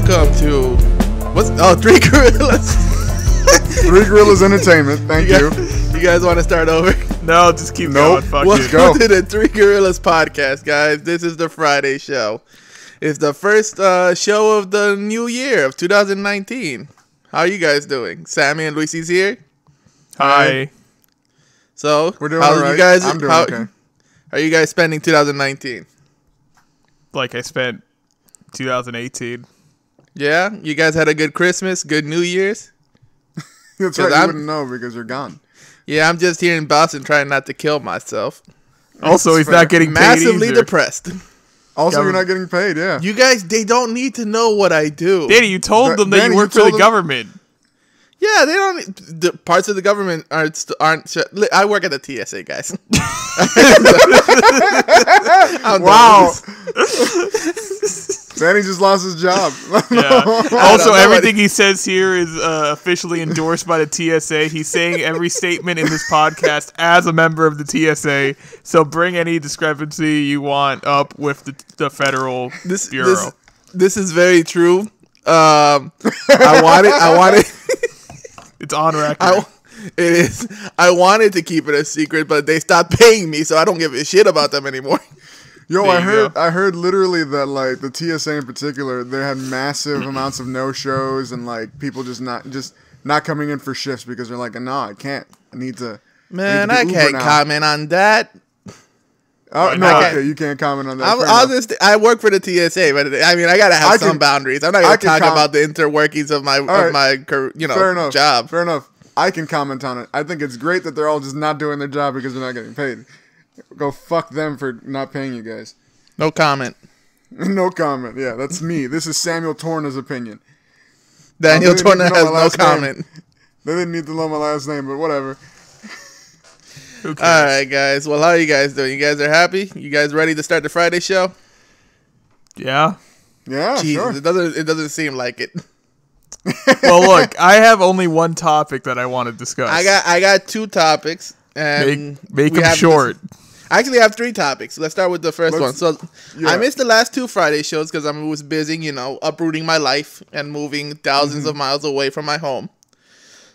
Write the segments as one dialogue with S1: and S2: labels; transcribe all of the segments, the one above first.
S1: welcome to Three Gorillas.
S2: Three Gorillas Entertainment. Thank you.
S1: You guys want to start over?
S3: No, just keep going. Fuck you.
S1: Welcome to the Three Gorillas podcast, guys. This is the Friday show. It's the first show of the new year of 2019. How are you guys doing? Sammy and Luisy's here.
S3: Hi.
S1: So
S2: We're doing all right. I'm doing okay.
S1: How are you guys spending 2019?
S3: Like I spent 2018.
S1: Yeah? You guys had a good Christmas, good New Year's?
S2: That's right. You wouldn't know because you're gone.
S1: Yeah, I'm just here in Boston trying not to kill myself.
S3: Also, he's not getting paid
S1: massively
S3: either.
S1: depressed.
S2: Also, you're not getting paid, yeah.
S1: You guys, they don't need to know what I do.
S3: Danny, you told them that you work for the government.
S1: Yeah, they don't. The parts of the government aren't. I work at the TSA, guys.
S2: Wow. Danny just lost his job.
S3: Yeah. Also, everything he says here is officially endorsed by the TSA. He's saying every statement in this podcast as a member of the TSA. So bring any discrepancy you want up with the federal bureau.
S1: This is very true. I wanted.
S3: It's on record.
S1: It is. I wanted to keep it a secret, but they stopped paying me, so I don't give a shit about them anymore.
S2: Yo, I heard literally that like the TSA in particular, they had massive amounts of no shows and like people just not coming in for shifts because they're like, no, I can't. I need to.
S1: Man, I can't comment on that.
S2: Oh no, okay, you can't comment on that.
S1: I work for the TSA, but I mean, I gotta have some boundaries. I'm not gonna talk about the interworkings of my job.
S2: Fair enough. I can comment on it. I think it's great that they're all just not doing their job because they're not getting paid. Go fuck them for not paying you guys.
S1: No comment.
S2: No comment. Yeah, that's me. This is Samuel Torna's opinion.
S1: Daniel Torna has no comment.
S2: They didn't need to know my last name, but whatever.
S1: All right, guys. Well, how are you guys doing? You guys are happy? You guys ready to start the Friday show?
S3: Yeah.
S2: Yeah,
S1: Jesus,
S2: sure.
S1: It doesn't seem like it.
S3: Well, look, I have only one topic that I want to discuss.
S1: I got two topics. And
S3: make them short.
S1: I actually have three topics. Let's start with the first one. So I missed the last two Friday shows because I was busy, uprooting my life and moving thousands of miles away from my home.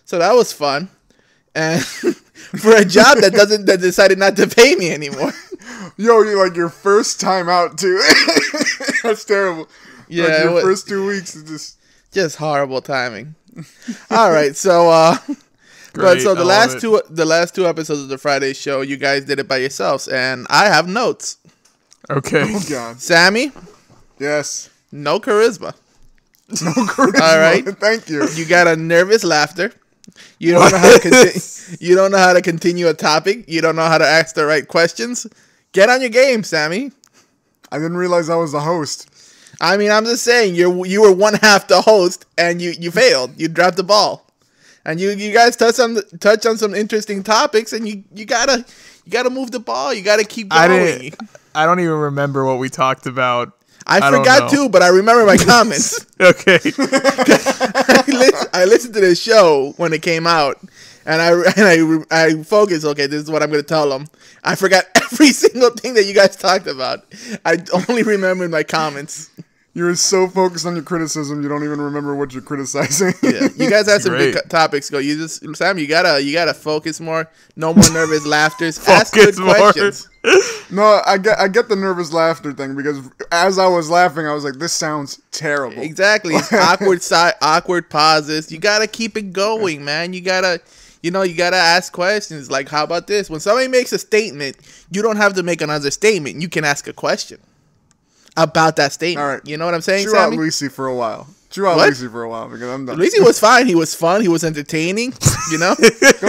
S1: So that was fun. And for a job that decided not to pay me anymore.
S2: Yo, you're like your first time out too. That's terrible.
S1: Yeah,
S2: like your first 2 weeks is
S1: just horrible timing. All right, so
S3: Great,
S1: so the last two episodes of the Friday show, you guys did it by yourselves, and I have notes.
S3: Okay.
S2: Oh God.
S1: Sammy?
S2: Yes.
S1: No charisma.
S2: No charisma.
S1: All right.
S2: Thank you.
S1: You got a nervous laughter. You don't know how to continue. You don't know how to continue a topic. You don't know how to ask the right questions. Get on your game, Sammy.
S2: I didn't realize I was the host.
S1: I mean, I'm just saying you were one half the host, and you failed. You dropped the ball, and you guys touch on some interesting topics, and you gotta move the ball. You gotta keep going.
S3: I don't even remember what we talked about.
S1: I forgot too, but I remember my comments.
S3: Okay.
S1: I listened to the show when it came out, and I focused. Okay, this is what I'm going to tell them. I forgot every single thing that you guys talked about. I only remembered my comments.
S2: You were so focused on your criticism, you don't even remember what you're criticizing.
S1: Yeah, you guys had some good topics. Sam, you gotta focus more. No more nervous laughters. Ask good questions.
S2: No, I get the nervous laughter thing because as I was laughing, I was like, "This sounds terrible."
S1: Exactly, it's awkward pauses. You gotta keep it going, man. You gotta ask questions like, "How about this?" When somebody makes a statement, you don't have to make another statement. You can ask a question about that statement. All right. You know what I'm saying,
S2: Chew
S1: Sammy?
S2: out Lucy for a while. Because I'm done.
S1: Lucy was fine. He was fun. He was entertaining.
S2: Go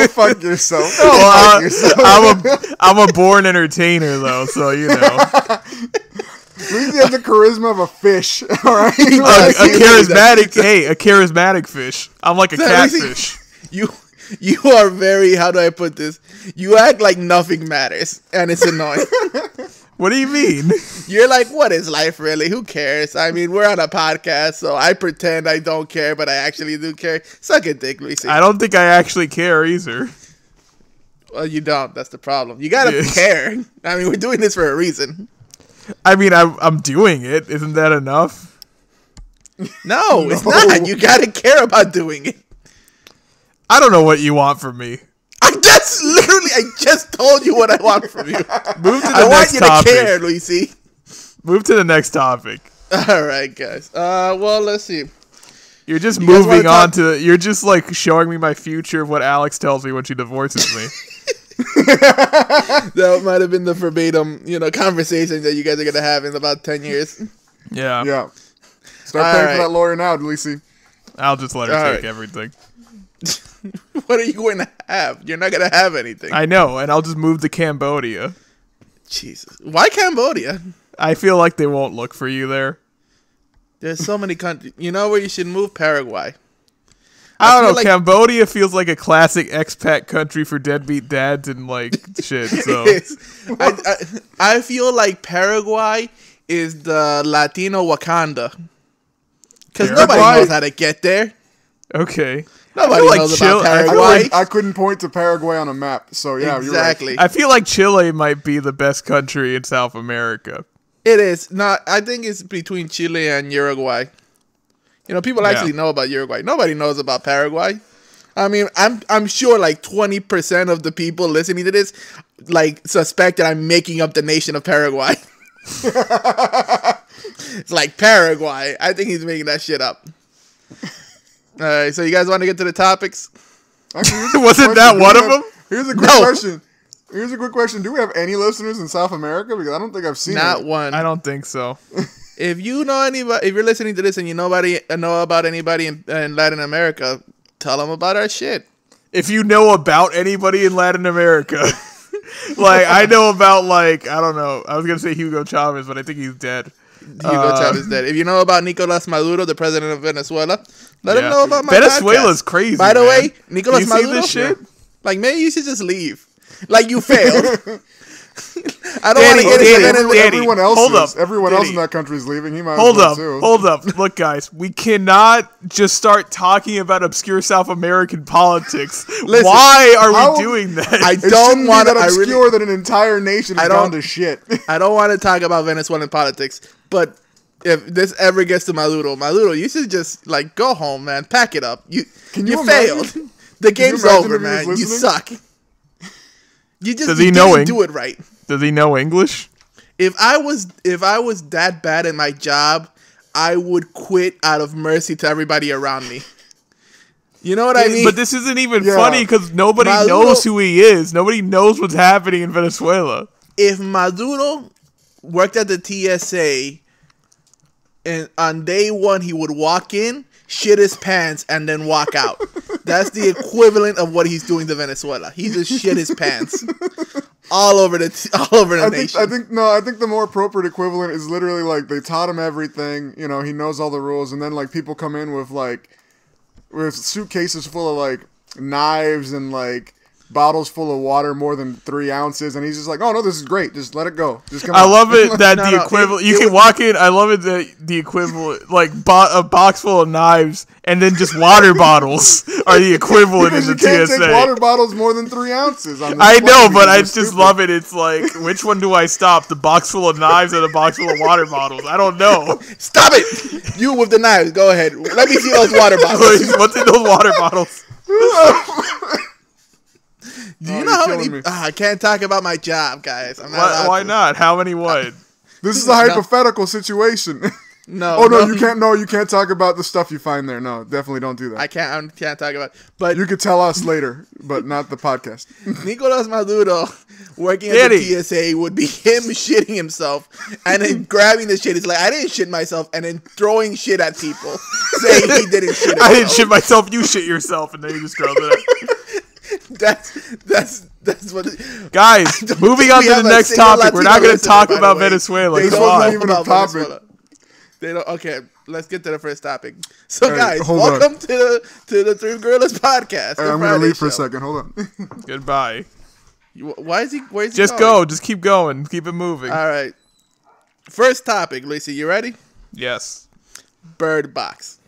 S2: fuck yourself.
S3: I'm a born entertainer, though, so you know.
S2: Lucy has the charisma of a fish. All right,
S3: a charismatic fish. I'm like a catfish.
S1: You are very. How do I put this? You act like nothing matters, and it's annoying.
S3: What do you mean?
S1: You're like, what is life really? Who cares? I mean, we're on a podcast, so I pretend I don't care, but I actually do care. Suck a dick, Lucy.
S3: I don't think I actually care either.
S1: Well, you don't. That's the problem. You gotta care. I mean, we're doing this for a reason.
S3: I mean, I'm doing it. Isn't that enough?
S1: No, it's not. You gotta care about doing it.
S3: I don't know what you want from me.
S1: That's literally. I just told you what I want from you.
S3: Move to the
S1: I want
S3: next
S1: you
S3: topic.
S1: to care, Lucy.
S3: Move to the next topic.
S1: All right, guys. Well, let's see.
S3: You're just
S1: You guys
S3: moving
S1: wanna
S3: on to. You're just like showing me my future of what Alex tells me when she divorces me.
S1: That might have been the verbatim, conversation that you guys are gonna have in about 10 years.
S3: Yeah.
S2: Yeah. Start paying for that lawyer now, Lucy.
S3: I'll just let her
S1: All
S3: take
S1: right.
S3: everything.
S1: What are you going to have? You're not gonna have anything.
S3: I know, and I'll just move to Cambodia.
S1: Jesus. Why Cambodia?
S3: I feel like they won't look for you there.
S1: There's so many countries. You know where you should move? Paraguay.
S3: I don't know.
S1: like-
S3: Cambodia feels like a classic expat country for deadbeat dads and like shit. So
S1: I feel like Paraguay is the Latino Wakanda. Because nobody
S3: Paraguay?
S1: knows how to get there.
S3: okay.
S1: Nobody
S3: like
S1: knows
S3: Chile-
S1: about
S3: I feel
S1: Paraguay.
S2: I couldn't point to Paraguay on a map, so yeah,
S1: Exactly.
S2: you're right.
S3: I feel like Chile might be the best country in South America.
S1: It is. Not. I think it's between Chile and Uruguay. People actually know about Uruguay. Nobody knows about Paraguay. I mean, I'm sure like 20% of the people listening to this like suspect that I'm making up the nation of Paraguay. It's like Paraguay. I think he's making that shit up. All right, so you guys want to get to the topics?
S2: Actually,
S3: Wasn't that one of them?
S2: Here's a quick
S1: No.
S2: question. Here's a quick question. Do we have any listeners in South America? Because I don't think I've seen
S1: Not
S2: it.
S1: one.
S3: I don't think so.
S1: If you know anybody, if you're listening to this and you know about anybody in Latin America, tell them about our shit.
S3: If you know about anybody in Latin America, like I know about like I don't know. I was gonna say Hugo Chavez, but I think he's dead.
S1: Hugo Chavez is dead. If you know about Nicolas Maduro, the president of Venezuela, let him
S3: Yeah.
S1: know about my
S3: Venezuela's
S1: podcast.
S3: crazy.
S1: By the
S3: man.
S1: way, Nicolas
S3: You see
S1: Maduro,
S3: this shit?
S1: like maybe you should just leave. Like you failed. I don't want
S3: Danny,
S1: to get
S3: Danny,
S1: into
S3: Danny,
S1: Venezuela.
S2: Everyone else
S3: hold
S2: is.
S3: up.
S2: Everyone
S3: Danny.
S2: else in that country is leaving. He might
S3: Hold
S2: as well
S3: up,
S2: too.
S3: hold up. Look, guys, we cannot just start talking about obscure South American politics.
S1: Listen,
S3: Why are
S2: how-
S3: we doing that?
S1: I
S2: It
S1: don't
S2: shouldn't
S1: want
S2: be
S1: to.
S2: that
S1: I
S2: obscure
S1: really,
S2: that an entire nation
S1: I
S2: has
S1: don't-
S2: gone to shit.
S1: I don't want to talk about Venezuelan politics. But if this ever gets to Maduro, you should just like go home, man. Pack it up. You
S2: you
S1: failed.
S2: imagine?
S1: The game's
S2: imagine
S1: over,
S2: if he was
S1: man. You
S2: listening?
S1: suck. You just
S3: Does
S1: you
S3: he know
S1: didn't do it right.
S3: Does he know English?
S1: If I was that bad at my job, I would quit out of mercy to everybody around me. You know what I mean?
S3: But this isn't even
S2: Yeah.
S3: funny because nobody
S1: Maduro-
S3: knows who he is. Nobody knows what's happening in Venezuela.
S1: If Maduro worked at the TSA and on day one he would walk in, shit his pants, and then walk out. That's the equivalent of what he's doing to Venezuela. He just shit his pants all over the nation.
S2: I think the more appropriate equivalent is literally like they taught him everything. You know, he knows all the rules, and then like people come in with suitcases full of like knives and like bottles full of water more than 3 ounces, and he's just like, "Oh no, this is great. Just let it go. Just come."
S3: I
S2: on."
S3: love it that
S1: No,
S3: the
S1: no,
S3: equivalent.
S1: it
S3: You can
S1: was-
S3: walk in. I love it that the equivalent, like a box full of knives and then just water bottles are the equivalent in
S2: Because
S3: the
S2: you can't
S3: TSA.
S2: take water bottles more than 3 ounces. On this
S3: I
S2: plane
S3: know, but
S2: because
S3: I
S2: they're
S3: just
S2: stupid.
S3: love it. It's like, which one do I stop? The box full of knives or the box full of water bottles? I don't know.
S1: Stop it! You with the knives, go ahead. Let me see those water bottles.
S3: What's in those water bottles?
S1: Do you
S2: Oh,
S1: know how
S2: you're
S1: many?
S2: killing me.
S1: I can't talk about my job, guys. I'm not allowed
S3: Why
S1: to.
S3: not? How many what?
S2: This is a hypothetical situation.
S1: No.
S2: Oh no, you can't. No, you can't talk about the stuff you find there. No, definitely don't do that.
S1: I can't talk about. But
S2: You could tell us later, but not the podcast.
S1: Nicolas Maduro working at
S3: Danny.
S1: the TSA would be him shitting himself and then grabbing the shit. He's like, I didn't shit myself, and then throwing shit at people, saying he didn't shit himself.
S3: I didn't shit myself. You shit yourself, and then he just throws it up.
S1: That's what.
S3: Guys,
S1: don't
S3: moving
S1: think
S3: on
S1: we
S3: to
S1: have
S3: the
S1: a
S3: next
S1: single
S3: topic. We're not
S1: Latino
S3: going to
S1: listener,
S3: talk
S1: by the
S3: about
S1: way.
S3: Venezuela.
S1: They
S3: Come
S1: don't
S3: on.
S1: know
S2: even a
S1: about
S2: topic.
S1: Venezuela. They don't. Okay, let's get to the first topic. So,
S2: Hey,
S1: guys,
S2: hold on.
S1: welcome to the Three Gorillas podcast.
S2: Hey,
S1: the
S2: I'm
S1: Friday
S2: gonna leave for a
S1: show.
S2: second. Hold on.
S3: Goodbye.
S1: Why is he? Where's he
S3: Just
S1: going?
S3: go. Just keep going. Keep it moving.
S1: All right. First topic, Lucy. You ready?
S3: Yes.
S1: Bird Box.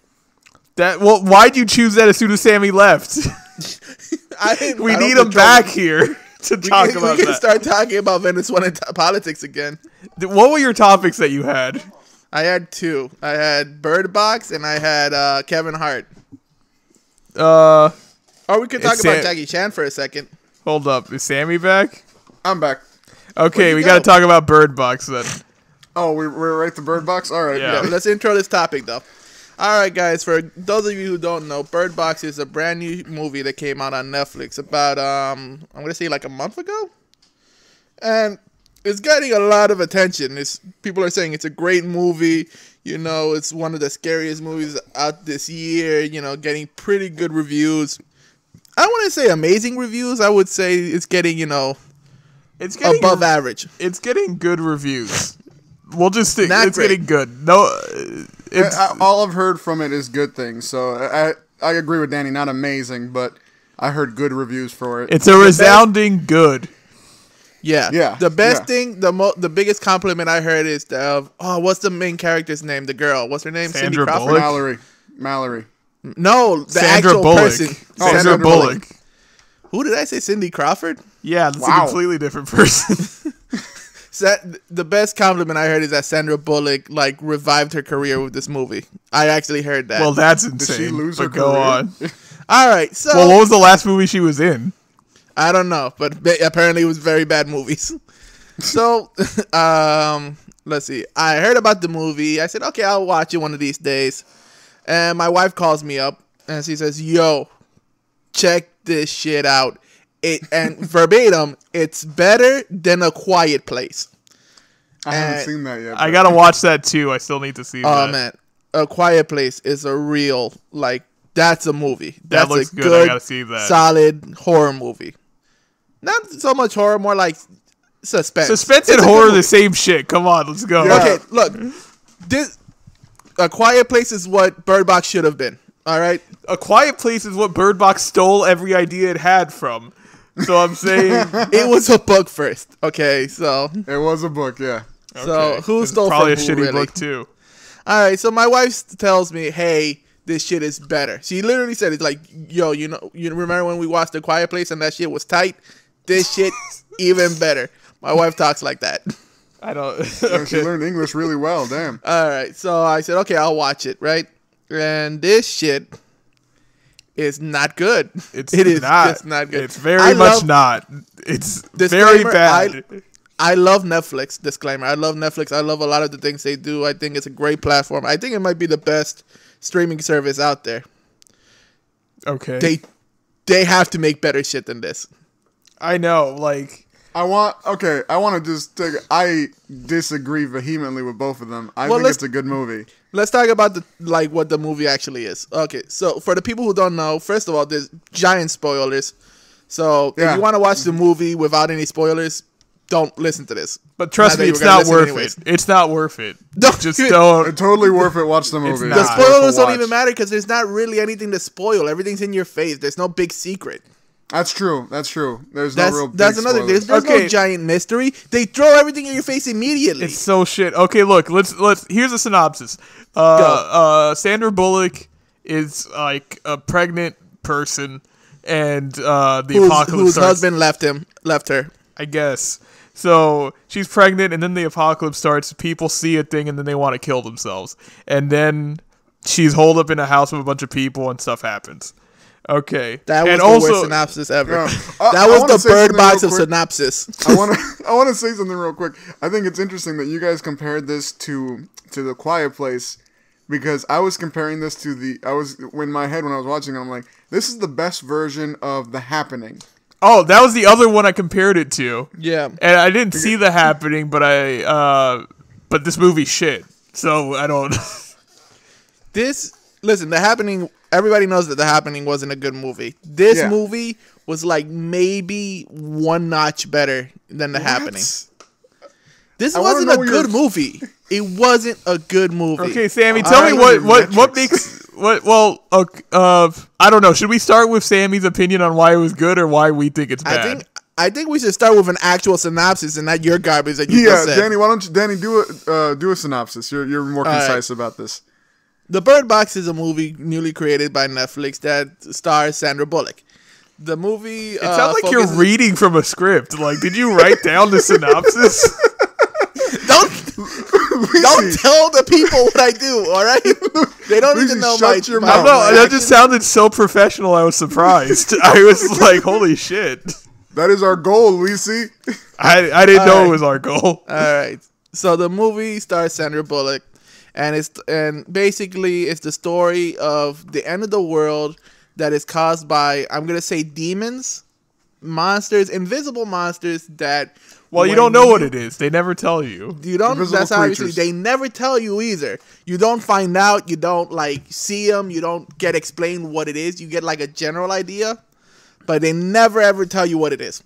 S3: Well, why'd you choose that as soon as Sammy left? We
S1: I don't
S3: need him
S1: control
S3: back
S1: it.
S3: here to
S1: We
S3: talk
S1: can,
S3: about
S1: we can
S3: that.
S1: start talking about Venezuelan politics again.
S3: What were your topics that you had?
S1: I had two. I had Bird Box and I had Kevin Hart. Or we could talk about Jackie Chan for a second.
S3: Hold up. Is Sammy back?
S2: I'm back.
S3: Okay, we got to talk about Bird Box then.
S2: Oh, we're right to Bird Box? All right.
S1: Yeah, let's intro this topic, though. All right, guys, for those of you who don't know, Bird Box is a brand new movie that came out on Netflix about, I'm going to say like a month ago. And it's getting a lot of attention. People are saying it's a great movie. You know, it's one of the scariest movies out this year, you know, getting pretty good reviews. I don't want to say amazing reviews. I would say it's getting, you know, it's getting above average.
S3: It's getting good reviews. We'll just stick. It's great. Getting good. No,
S2: all I've heard from it is good things. So I agree with Danny. Not amazing, but I heard good reviews for it.
S3: It's a resounding good.
S1: Yeah. The best thing, the biggest compliment I heard is what's the main character's name? The girl. What's her name?
S3: Sandra
S1: Cindy Crawford.
S3: Bullock?
S2: Mallory.
S1: No, the
S3: Sandra
S1: actual
S3: Bullock.
S1: person.
S3: Sandra Bullock.
S1: Who did I say? Cindy Crawford?
S3: Yeah, that's a completely different person.
S1: The best compliment I heard is that Sandra Bullock like revived her career with this movie. I actually heard that.
S3: Well, that's insane.
S2: Did she lose her
S3: go
S2: career?
S3: On.
S1: All right. So,
S3: well, what was the last movie she was in?
S1: I don't know, but apparently it was very bad movies. So, let's see. I heard about the movie. I said, okay, I'll watch it one of these days. And my wife calls me up and she says, "Yo, check this shit out." And verbatim, it's better than A Quiet Place.
S2: I haven't seen that yet.
S3: I gotta watch that too. I still need to see that.
S1: Oh man, A Quiet Place is a real that's a movie. That's
S3: that looks
S1: a
S3: good.
S1: good,
S3: I gotta see that.
S1: Solid horror movie. Not so much horror, more like suspense.
S3: Suspense and horror, the same shit. Come on, let's go.
S1: Yeah. Okay, look, this A Quiet Place is what Bird Box should have been. All right,
S3: A Quiet Place is what Bird Box stole every idea it had from. So I'm saying
S1: it was a book first. Okay, so
S2: it was a book, yeah.
S1: So who
S3: it's
S1: stole
S3: probably
S1: from
S3: a
S1: who,
S3: shitty
S1: really?
S3: book too.
S1: All right, so my wife tells me, "Hey, this shit is better." She literally said, "It's like, yo, you remember when we watched A Quiet Place and that shit was tight? This shit even better." My wife talks like that.
S3: I don't.
S2: Okay. She learned English really well. Damn.
S1: All right, so I said, "Okay, I'll watch it." Right, and this shit is not good.
S3: It is not.
S1: It's not good.
S3: It's very much not. It's very bad.
S1: I love Netflix. Disclaimer: I love Netflix. I love a lot of the things they do. I think it's a great platform. I think it might be the best streaming service out there.
S3: Okay.
S1: They have to make better shit than this.
S3: I know,
S2: I want to just I disagree vehemently with both of them. I think it's a good movie.
S1: Let's talk about what the movie actually is. Okay, so for the people who don't know, first of all, there's giant spoilers. So if you want to watch the movie without any spoilers, don't listen to this.
S3: But trust me, it's not worth it. It's not worth it. Don't.
S2: It's totally worth it. Watch the movie.
S1: The spoilers don't even matter because there's not really anything to spoil. Everything's in your face. There's no big secret.
S2: That's true. There's no real big
S1: That's another thing. There's no giant mystery. They throw everything in your face immediately.
S3: It's so shit. Okay, look, let's here's a synopsis. Sandra Bullock is like a pregnant person and the apocalypse
S1: whose
S3: starts.
S1: husband left her.
S3: I guess. So she's pregnant and then the apocalypse starts, people see a thing and then they want to kill themselves. And then she's holed up in a house with a bunch of people and stuff happens. Okay.
S1: That was the worst synopsis ever. That was the Bird Box of synopsis.
S2: I want to say something real quick. I think it's interesting that you guys compared this to The Quiet Place because I was comparing this to in my head when I was watching it, I'm like, this is the best version of The Happening.
S3: Oh, that was the other one I compared it to.
S1: Yeah.
S3: And I didn't see The Happening, but but this movie's shit. So I don't
S1: Listen, The Happening, everybody knows that The Happening wasn't a good movie. This movie was like maybe one notch better than The Happening. This wasn't a good movie. It wasn't a good movie.
S3: Okay, Sammy, tell me what makes I don't know. Should we start with Sammy's opinion on why it was good or why we think it's bad?
S1: I think we should start with an actual synopsis and not your garbage that you just said.
S2: Danny, why don't you do a synopsis? You're more concise about this.
S1: The Bird Box is a movie newly created by Netflix that stars Sandra Bullock. The movie
S3: it sounds like you're reading from a script. Like, did you write down the synopsis?
S1: Don't tell the people what I do, all right? They don't even know
S2: shut your
S3: I
S2: mouth.
S3: don't know. That just sounded so professional. I was surprised. I was like, "Holy shit!"
S2: That is our goal, Lucy.
S3: I didn't know it was our goal.
S1: All right. So the movie stars Sandra Bullock, and basically it's the story of the end of the world that is caused by, I'm gonna say, demons, monsters, invisible monsters that.
S3: Well, you don't know what it is. They never tell you.
S1: You don't.
S2: Invisible
S1: That's obviously
S2: creatures.
S1: they never tell you either. You don't find out. You don't see them. You don't get explained what it is. You get like a general idea, but they never ever tell you what it is.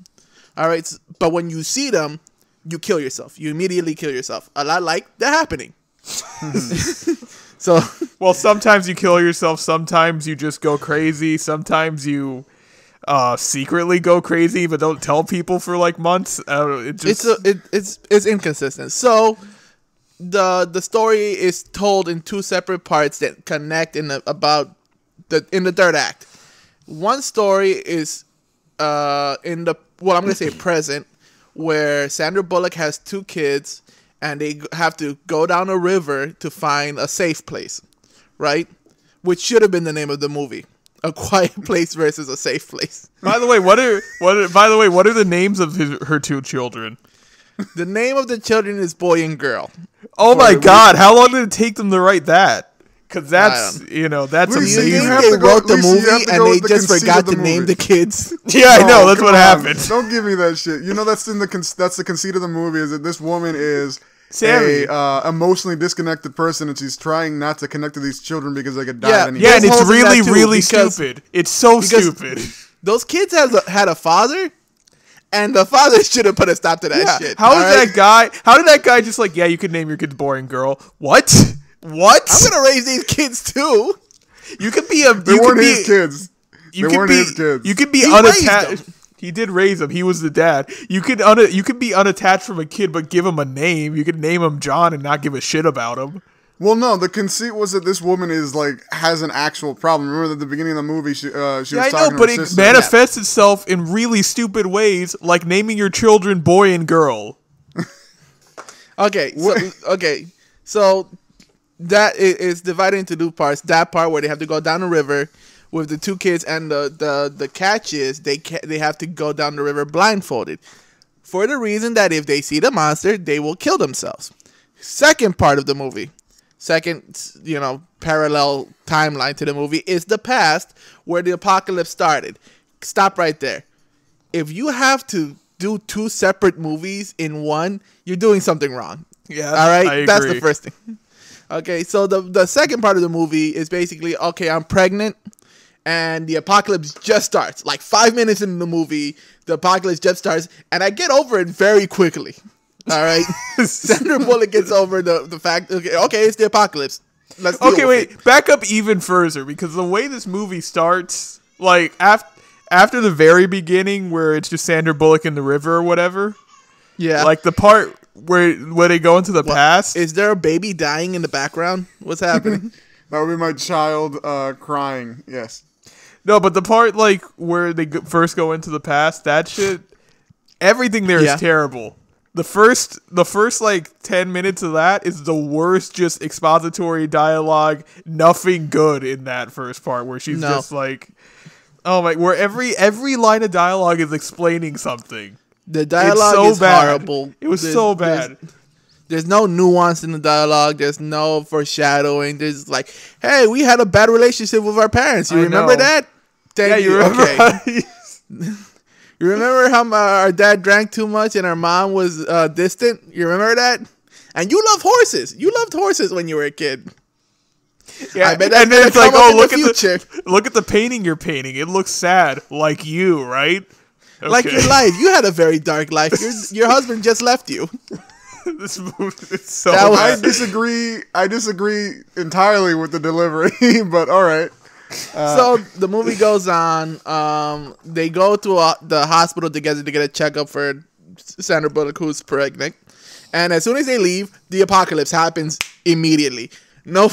S1: All right. But when you see them, you kill yourself. You immediately kill yourself. A lot like The Happening. So.
S3: Well, sometimes you kill yourself. Sometimes you just go crazy. Sometimes you secretly go crazy but don't tell people for like months.
S1: It's inconsistent. So the story is told in two separate parts that connect in the third act. One story is in the I'm gonna say present, where Sandra Bullock has two kids and they have to go down a river to find a safe place, right? Which should have been the name of the movie. A Quiet Place versus A Safe Place.
S3: By the way, what are the names of her two children?
S1: The name of the children is Boy and Girl.
S3: Oh my God! How long did it take them to write that? Because that's that's
S2: Lisa,
S1: You
S3: amazing.
S1: think they wrote the movie and they just forgot to name the kids?
S3: Yeah, I know. That's what happened.
S2: Don't give me that shit. You know that's the conceit of the movie is that this woman is
S3: Sammy.
S2: a emotionally disconnected person and she's trying not to connect to these children because they could die at any
S3: Yeah, and
S1: There's
S3: it's
S1: holes in that
S3: really,
S1: too,
S3: really
S1: because-
S3: stupid. It's so stupid.
S1: Those kids had a father, and the father should have put a stop to that shit.
S3: How did that guy just like, yeah, you could name your kid Boring Girl? What? What?
S1: I'm gonna raise these kids too.
S3: You could be a.
S2: They weren't his kids. They weren't his kids.
S3: You could be
S1: He
S3: unattached.
S1: raised them.
S3: He did raise them. He was the dad. You could be unattached from a kid, but give him a name. You could name him John and not give a shit about him.
S2: Well, no, the conceit was that this woman has an actual problem. Remember at the beginning of the movie, she was talking to
S3: but
S2: her
S3: it
S2: sister.
S3: manifests itself in really stupid ways, like naming your children Boy and Girl.
S1: Okay, so that is divided into two parts. That part where they have to go down the river with the two kids, and the catch is they have to go down the river blindfolded, for the reason that if they see the monster, they will kill themselves. Second part of the movie, parallel timeline to the movie, is the past where the apocalypse started. Stop right there. If you have to do two separate movies in one, you're doing something wrong.
S3: Yeah,
S1: all right,
S3: I
S1: that's
S3: agree.
S1: the first thing. Okay, so the second part of the movie is basically, okay, I'm pregnant, and the apocalypse just starts. Like 5 minutes into the movie, the apocalypse just starts, and I get over it very quickly. All right, Sandra Bullock gets over the fact. Okay, it's the apocalypse. Let's deal with it.
S3: Back up even further, because the way this movie starts, like after the very beginning where it's just Sandra Bullock in the river or whatever.
S1: Yeah,
S3: like the part where they go into the past.
S1: Is there a baby dying in the background? What's happening?
S2: That would be my child crying. Yes.
S3: No, but the part like where they first go into the past, that shit, everything there is terrible. The first like 10 minutes of that is the worst, just expository dialogue. Nothing good in that first part where she's just like, oh my, where every line of dialogue is explaining something.
S1: The dialogue is horrible.
S3: It was so bad.
S1: There's no nuance in the dialogue. There's no foreshadowing. There's like, hey, we had a bad relationship with our parents. You remember that? Thank you. Okay. You remember how our dad drank too much and our mom was distant? You remember that? And you love horses. You loved horses when you were a kid.
S3: Yeah, and then it's like, oh, look at the painting you're painting. It looks sad, like you, right? Okay.
S1: Like your life. You had a very dark life. Your husband just left you.
S3: This movie is so bad.
S2: I disagree entirely with the delivery, but all right.
S1: So the movie goes on. They go to the hospital together to get a checkup for Sandra Bullock, who's pregnant. And as soon as they leave, the apocalypse happens immediately. No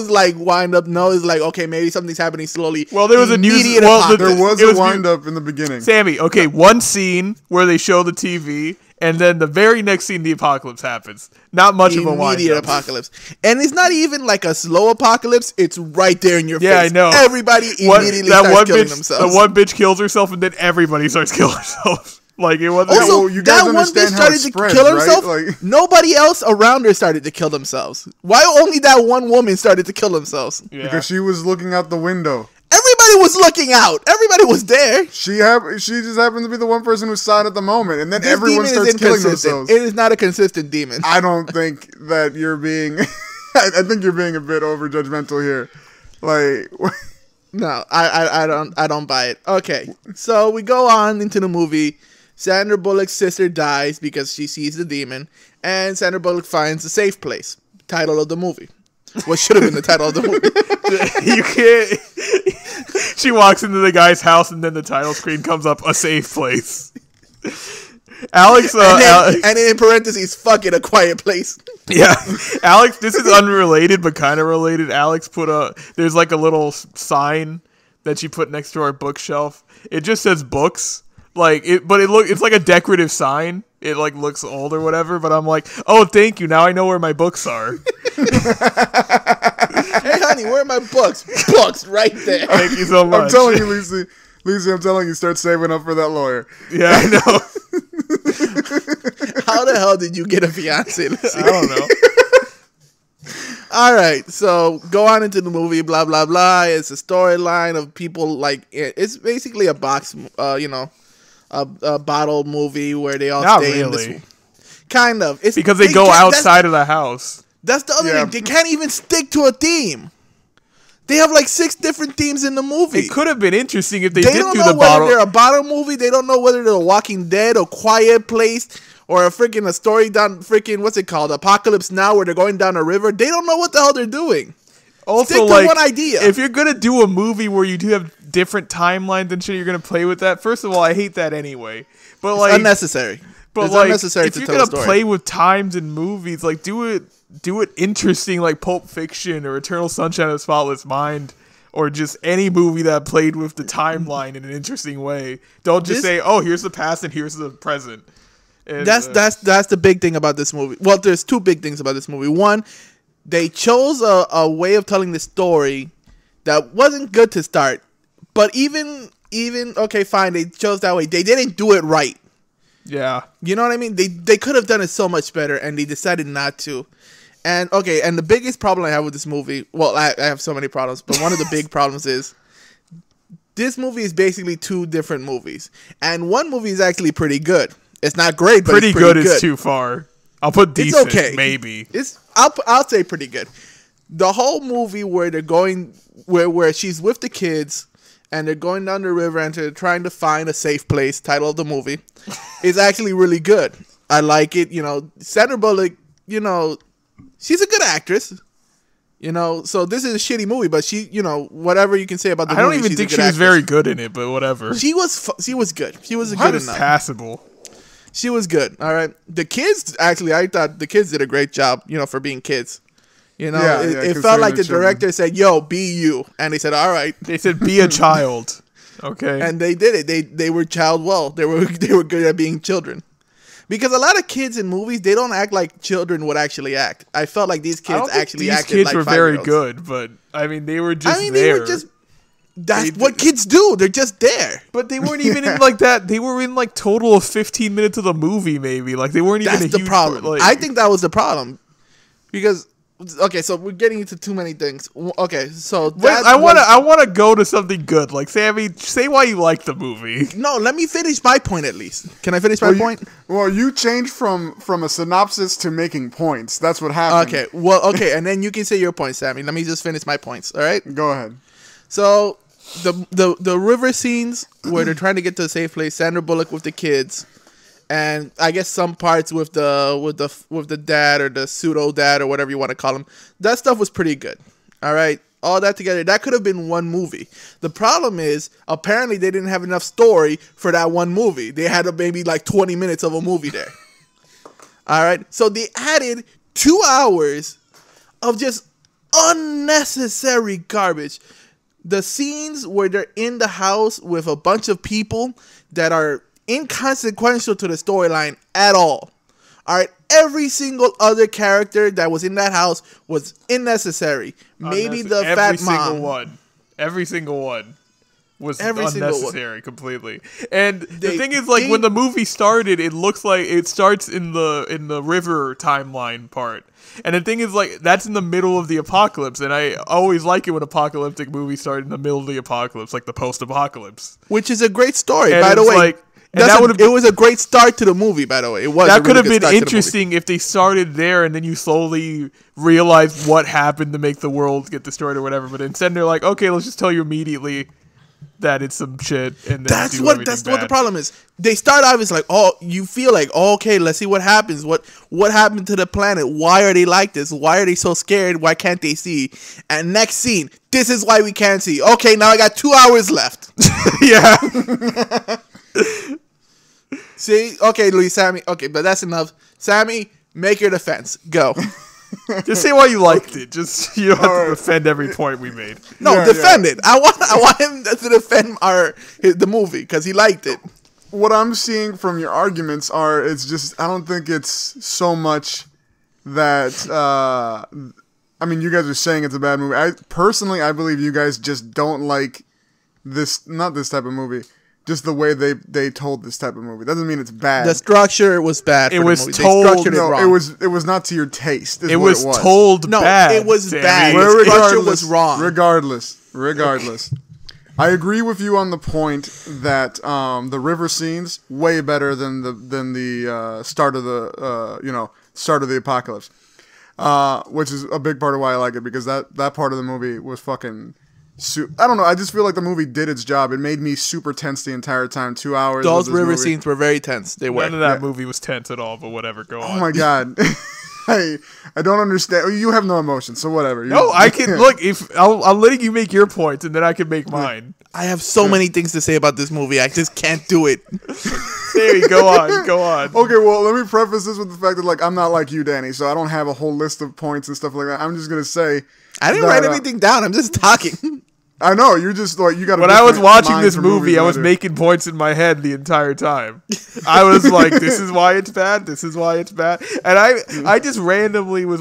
S1: like wind up. No is like, okay, maybe something's happening slowly.
S3: Well, there was
S2: there was a wind up in the beginning.
S3: Sammy, okay, one scene where they show the TV And then the very next scene, the apocalypse happens. Not much of a wind-up.
S1: Immediate apocalypse. And it's not even like a slow apocalypse. It's right there in your face.
S3: Yeah, I know.
S1: Everybody immediately starts killing themselves.
S3: The one bitch kills herself, and then everybody starts killing themselves. Like, it wasn't...
S1: Also,
S2: you guys
S1: that one bitch
S2: understand how it
S1: started to
S2: spreads,
S1: kill
S2: right?
S1: herself.
S2: Like...
S1: Nobody else around her started to kill themselves. Why only that one woman started to kill themselves?
S3: Yeah.
S2: Because she was looking out the window.
S1: Everybody was looking out. Everybody was there.
S2: She just happened to be the one person who saw it at the moment, and then
S1: This
S2: everyone
S1: demon
S2: starts
S1: is
S2: killing
S1: inconsistent.
S2: themselves.
S1: It is not a consistent demon.
S2: I don't think that you're being... I think you're being a bit over judgmental here. Like...
S1: No, I don't buy it. Okay, so we go on into the movie. Sandra Bullock's sister dies because she sees the demon, and Sandra Bullock finds a safe place. Title of the movie. What should have been the title of the movie?
S3: You can't... She walks into the guy's house, and then the title screen comes up, a safe place. Alex,
S1: and then in parentheses, fuck it, a quiet place.
S3: Yeah, Alex, this is unrelated, but kind of related. Alex there's like a little sign that she put next to our bookshelf. It just says books. It's like a decorative sign. It like looks old or whatever, but I'm like, oh, thank you. Now I know where my books are.
S1: Hey, honey, where are my books? Books right there.
S3: Thank you so much.
S2: I'm telling you, Lucy, I'm telling you, start saving up for that lawyer.
S3: Yeah, I know.
S1: How the hell did you get a fiance, Lucy?
S3: I don't know.
S1: All right, so go on into the movie, blah, blah, blah. It's a storyline of people, like, it's basically a box, a bottle movie where they all
S3: Not
S1: stay
S3: really.
S1: in this. Kind of. It's
S3: Because they go outside of the house.
S1: That's the other thing. They can't even stick to a theme. They have like 6 different themes in the movie.
S3: It could have been interesting if they
S1: They
S3: did
S1: don't
S3: do
S1: know
S3: the
S1: whether
S3: bottle.
S1: they're a bottle movie. They don't know whether they're a Walking Dead or Quiet Place or a story down what's it called? Apocalypse Now, where they're going down a river. They don't know what the hell they're doing.
S3: Also,
S1: Stick to
S3: like,
S1: one idea.
S3: If you're gonna do a movie where you do have different timelines and shit, you're gonna play with that. First of all, I hate that anyway. But like,
S1: unnecessary.
S3: But
S1: it's
S3: like,
S1: unnecessary
S3: if
S1: to
S3: you're
S1: tell
S3: gonna
S1: a story.
S3: play with times in movies, like do it interesting, like Pulp Fiction or Eternal Sunshine of the Spotless Mind, or just any movie that played with the timeline in an interesting way. Don't just say, "Oh, here's the past and here's the present." And,
S1: that's the big thing about this movie. Well, there's 2 big things about this movie. One, they chose a way of telling the story that wasn't good to start. But even okay, fine, they chose that way. They didn't do it right.
S3: Yeah.
S1: You know what I mean? They could have done it so much better, and they decided not to. And okay, and the biggest problem I have with this movie, well, I have so many problems, but one of the big problems is this movie is basically 2 different movies, and one movie is actually pretty good. It's not great, but it's pretty good.
S3: Is too far. I'll put decent.
S1: It's okay.
S3: Maybe.
S1: I'll say pretty good. The whole movie where they're going, where she's with the kids, and they're going down the river and they're trying to find a safe place, title of the movie, is actually really good. I like it. You know, Sandra Bullock, you know, she's a good actress. You know, so this is a shitty movie, but she, you know, whatever you can say about the movie,
S3: I don't even think she was very good in it, but whatever.
S1: She was good. She was good enough.
S3: Passable.
S1: She was good. All right. The kids, actually, I thought the kids did a great job, you know, for being kids. You know, it felt like the director said, "Yo, be you," and they said, "All right."
S3: They said, "Be a child." Okay.
S1: And they did it. They were child well. They were good at being children. Because a lot of kids in movies, they don't act like children would actually act. I felt like these kids actually acted like 5-year-olds.
S3: These kids were very good, but I mean, they were just there.
S1: They were just. That's what kids do. They're just there.
S3: But they weren't even in like that. They were in like total of 15 minutes of the movie, maybe. Like they weren't even.
S1: That's the problem. I think that was the problem, because. Okay, so we're getting into too many things. Okay, so
S3: I want to go to something good. Like, say why you like the movie.
S1: No, let me finish my point at least. Can I finish my point?
S2: You changed from a synopsis to making points. That's what happened.
S1: Okay, and then you can say your point, Sammy. Let me just finish my points. All right,
S2: go ahead.
S1: So the river scenes where they're trying to get to a safe place, Sandra Bullock with the kids. And I guess some parts with the dad or the pseudo dad or whatever you want to call him, that stuff was pretty good. All right, all that together, that could have been one movie. The problem is apparently they didn't have enough story for that one movie. They had maybe like 20 minutes of a movie there. All right, so they added 2 hours of just unnecessary garbage. The scenes where they're in the house with a bunch of people that are inconsequential to the storyline at all. All right, every single other character that was in that house was unnecessary. Maybe the fat mom.
S3: Every single one was unnecessary completely. And the thing is, like, when the movie started, it looks like it starts in the river timeline part. And the thing is, like, that's in the middle of the apocalypse, and I always like it when apocalyptic movies start in the middle of the apocalypse, like the post-apocalypse.
S1: Which is a great story, by the way. Like, it was a great start to the movie, by the way.
S3: That could have been interesting if they started there and then you slowly realize what happened to make the world get destroyed or whatever. But instead, they're like, okay, let's just tell you immediately that it's some shit. And then that's what
S1: the problem is. They start off as like, oh, you feel like, oh, okay, let's see what happens. What happened to the planet? Why are they like this? Why are they so scared? Why can't they see? And next scene, this is why we can't see. Okay, now I got 2 hours left.
S3: Yeah.
S1: See, okay, Luis, Sammy, okay, but that's enough. Sammy, make your defense. Go.
S3: Just say why you liked it. Just you don't have to defend every point we made.
S1: No, defend it. I want him to defend the movie because he liked it.
S2: What I'm seeing from your arguments it's just I don't think it's so much that I mean, you guys are saying it's a bad movie. I believe you guys just don't like not this type of movie. Just the way they told this type of movie doesn't mean it's bad.
S1: The structure was bad.
S3: It was told.
S2: It was not to your taste.
S3: It was told bad.
S1: No, it was bad.
S2: The
S1: structure was wrong.
S2: Regardless, I agree with you on the point that the river scenes way better than the start of the apocalypse, which is a big part of why I like it because that part of the movie was fucking. I don't know. I just feel like the movie did its job. It made me super tense the entire time. 2 hours.
S1: Those river scenes were very tense. They were.
S3: None of that movie was tense at all. But whatever. Go on.
S2: Oh my god. I don't understand. You have no emotion, so whatever.
S3: No, I can look. If I'm letting you make your points, and then I can make mine.
S1: I have so many things to say about this movie. I just can't do it.
S3: Hey, go on.
S2: Okay, well, let me preface this with the fact that like I'm not like you, Danny, so I don't have a whole list of points and stuff like that. I'm just gonna say.
S1: I didn't write anything down. I'm just talking.
S2: I know, you're just like, you got to.
S3: When I was watching this movie, I was making points in my head the entire time. I was like, this is why it's bad, this is why it's bad. And I just randomly was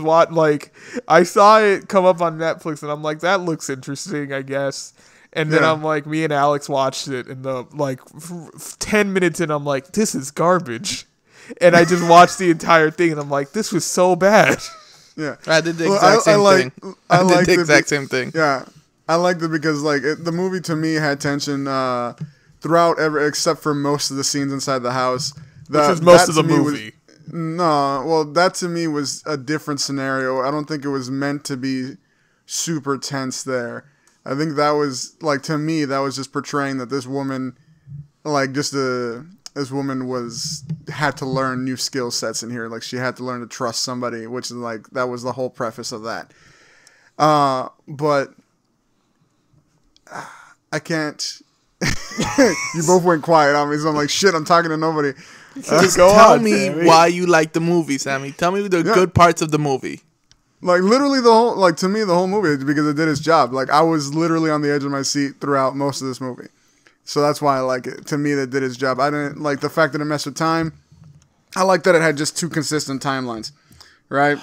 S3: I saw it come up on Netflix and I'm like, that looks interesting, I guess. And then I'm like, me and Alex watched it and 10 minutes in, I'm like, this is garbage. And I just watched the entire thing and I'm like, this was so bad.
S2: Yeah.
S1: I did the exact same thing. I did the exact same thing.
S2: Yeah. I liked it because the movie to me had tension throughout except for most of the scenes inside the house.
S3: Which was most of the movie.
S2: That to me was a different scenario. I don't think it was meant to be super tense there. I think that was to me that was just portraying that this woman this woman had to learn new skill sets in here. Like she had to learn to trust somebody, which is that was the whole preface of that. But I can't. You both went quiet on me, so I'm like, shit, I'm talking to nobody.
S1: Just tell me why you like the movie, Sammy. Tell me the good parts of the movie.
S2: Literally to me, the whole movie, because it did its job. I was literally on the edge of my seat throughout most of this movie. So that's why I like it. To me, that did its job. I didn't like the fact that it messed with time. I like that it had just 2 consistent timelines, right?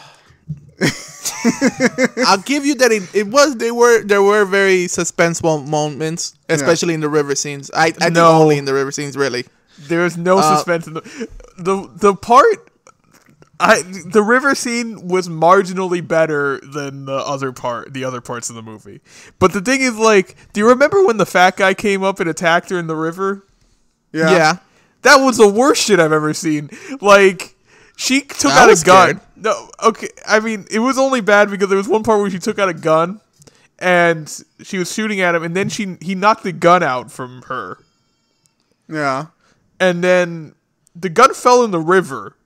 S1: I'll give you that there were very suspenseful moments, especially in the river scenes. I think only in the river scenes, really.
S3: There was no suspense in the part. The river scene was marginally better than the other parts of the movie. But the thing is, do you remember when the fat guy came up and attacked her in the river?
S1: Yeah.
S3: That was the worst shit I've ever seen. She took out a gun. Scared. No, okay. I mean, it was only bad because there was one part where she took out a gun and she was shooting at him, and then he knocked the gun out from her.
S2: Yeah.
S3: And then the gun fell in the river,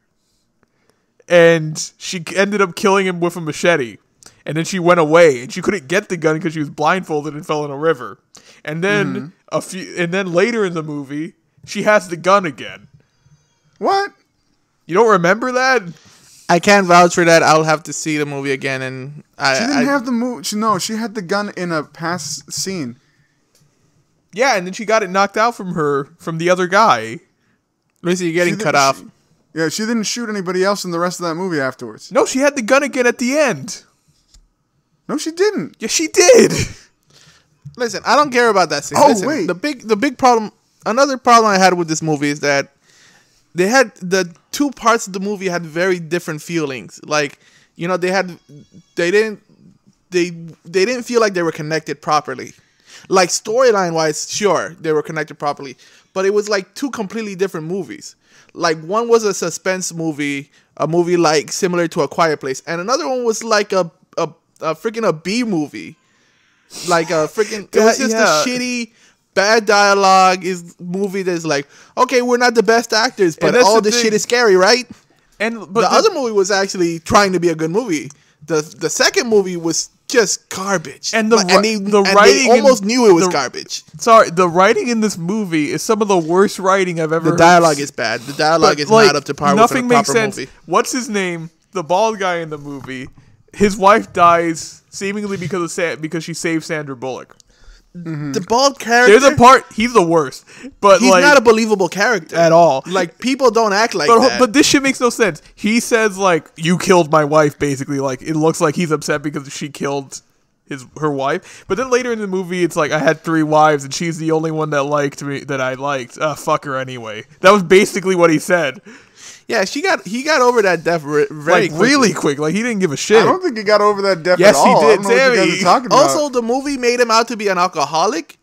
S3: and she ended up killing him with a machete. And then she went away, and she couldn't get the gun because she was blindfolded and fell in a river. And then later in the movie, she has the gun again.
S2: What?
S3: You don't remember that?
S1: I can't vouch for that. I'll have to see the movie again. And
S2: she didn't have the movie. No, she had the gun in a past scene.
S3: Yeah, and then she got it knocked out from the other guy.
S1: Lucy, you're getting cut off.
S2: Yeah, she didn't shoot anybody else in the rest of that movie afterwards.
S3: No, she had the gun again at the end.
S2: No, she didn't.
S3: Yeah, she did.
S1: Listen, I don't care about that scene.
S2: Oh,
S1: Listen,
S2: wait.
S1: The big problem, another problem I had with this movie is that they had the two parts of the movie had very different feelings. Like, you know, they didn't feel like they were connected properly. Like, storyline wise, sure, they were connected properly, but it was like two completely different movies. Like, one was a suspense movie, a movie like similar to A Quiet Place, and another one was like a freaking a B movie. Like a freaking, it was just a shitty, bad dialogue is movie that's like, okay, we're not the best actors, but all this shit is scary, right? But the other movie was actually trying to be a good movie. The second movie was just garbage, and they almost knew it was garbage.
S3: Sorry, the writing in this movie is some of the worst writing I've ever heard.
S1: The dialogue is bad. The dialogue is not up to par with a proper movie.
S3: What's his name? The bald guy in the movie. His wife dies seemingly because she saved Sandra Bullock.
S1: Mm-hmm. The bald character.
S3: There's a part he's the worst, but
S1: he's not a believable character
S3: at all.
S1: Like, people don't act like that.
S3: But this shit makes no sense. He says like, "You killed my wife." Basically, like, it looks like he's upset because she killed her wife. But then later in the movie, it's like, "I had 3 wives and she's the only one that liked me that I liked. Fuck her anyway." That was basically what he said.
S1: Yeah, he got over that death
S3: really quick. Like, he didn't give a shit.
S2: I don't think he got over that death at all.
S3: Yes, he did, Sammy.
S1: Also, the movie made him out to be an alcoholic,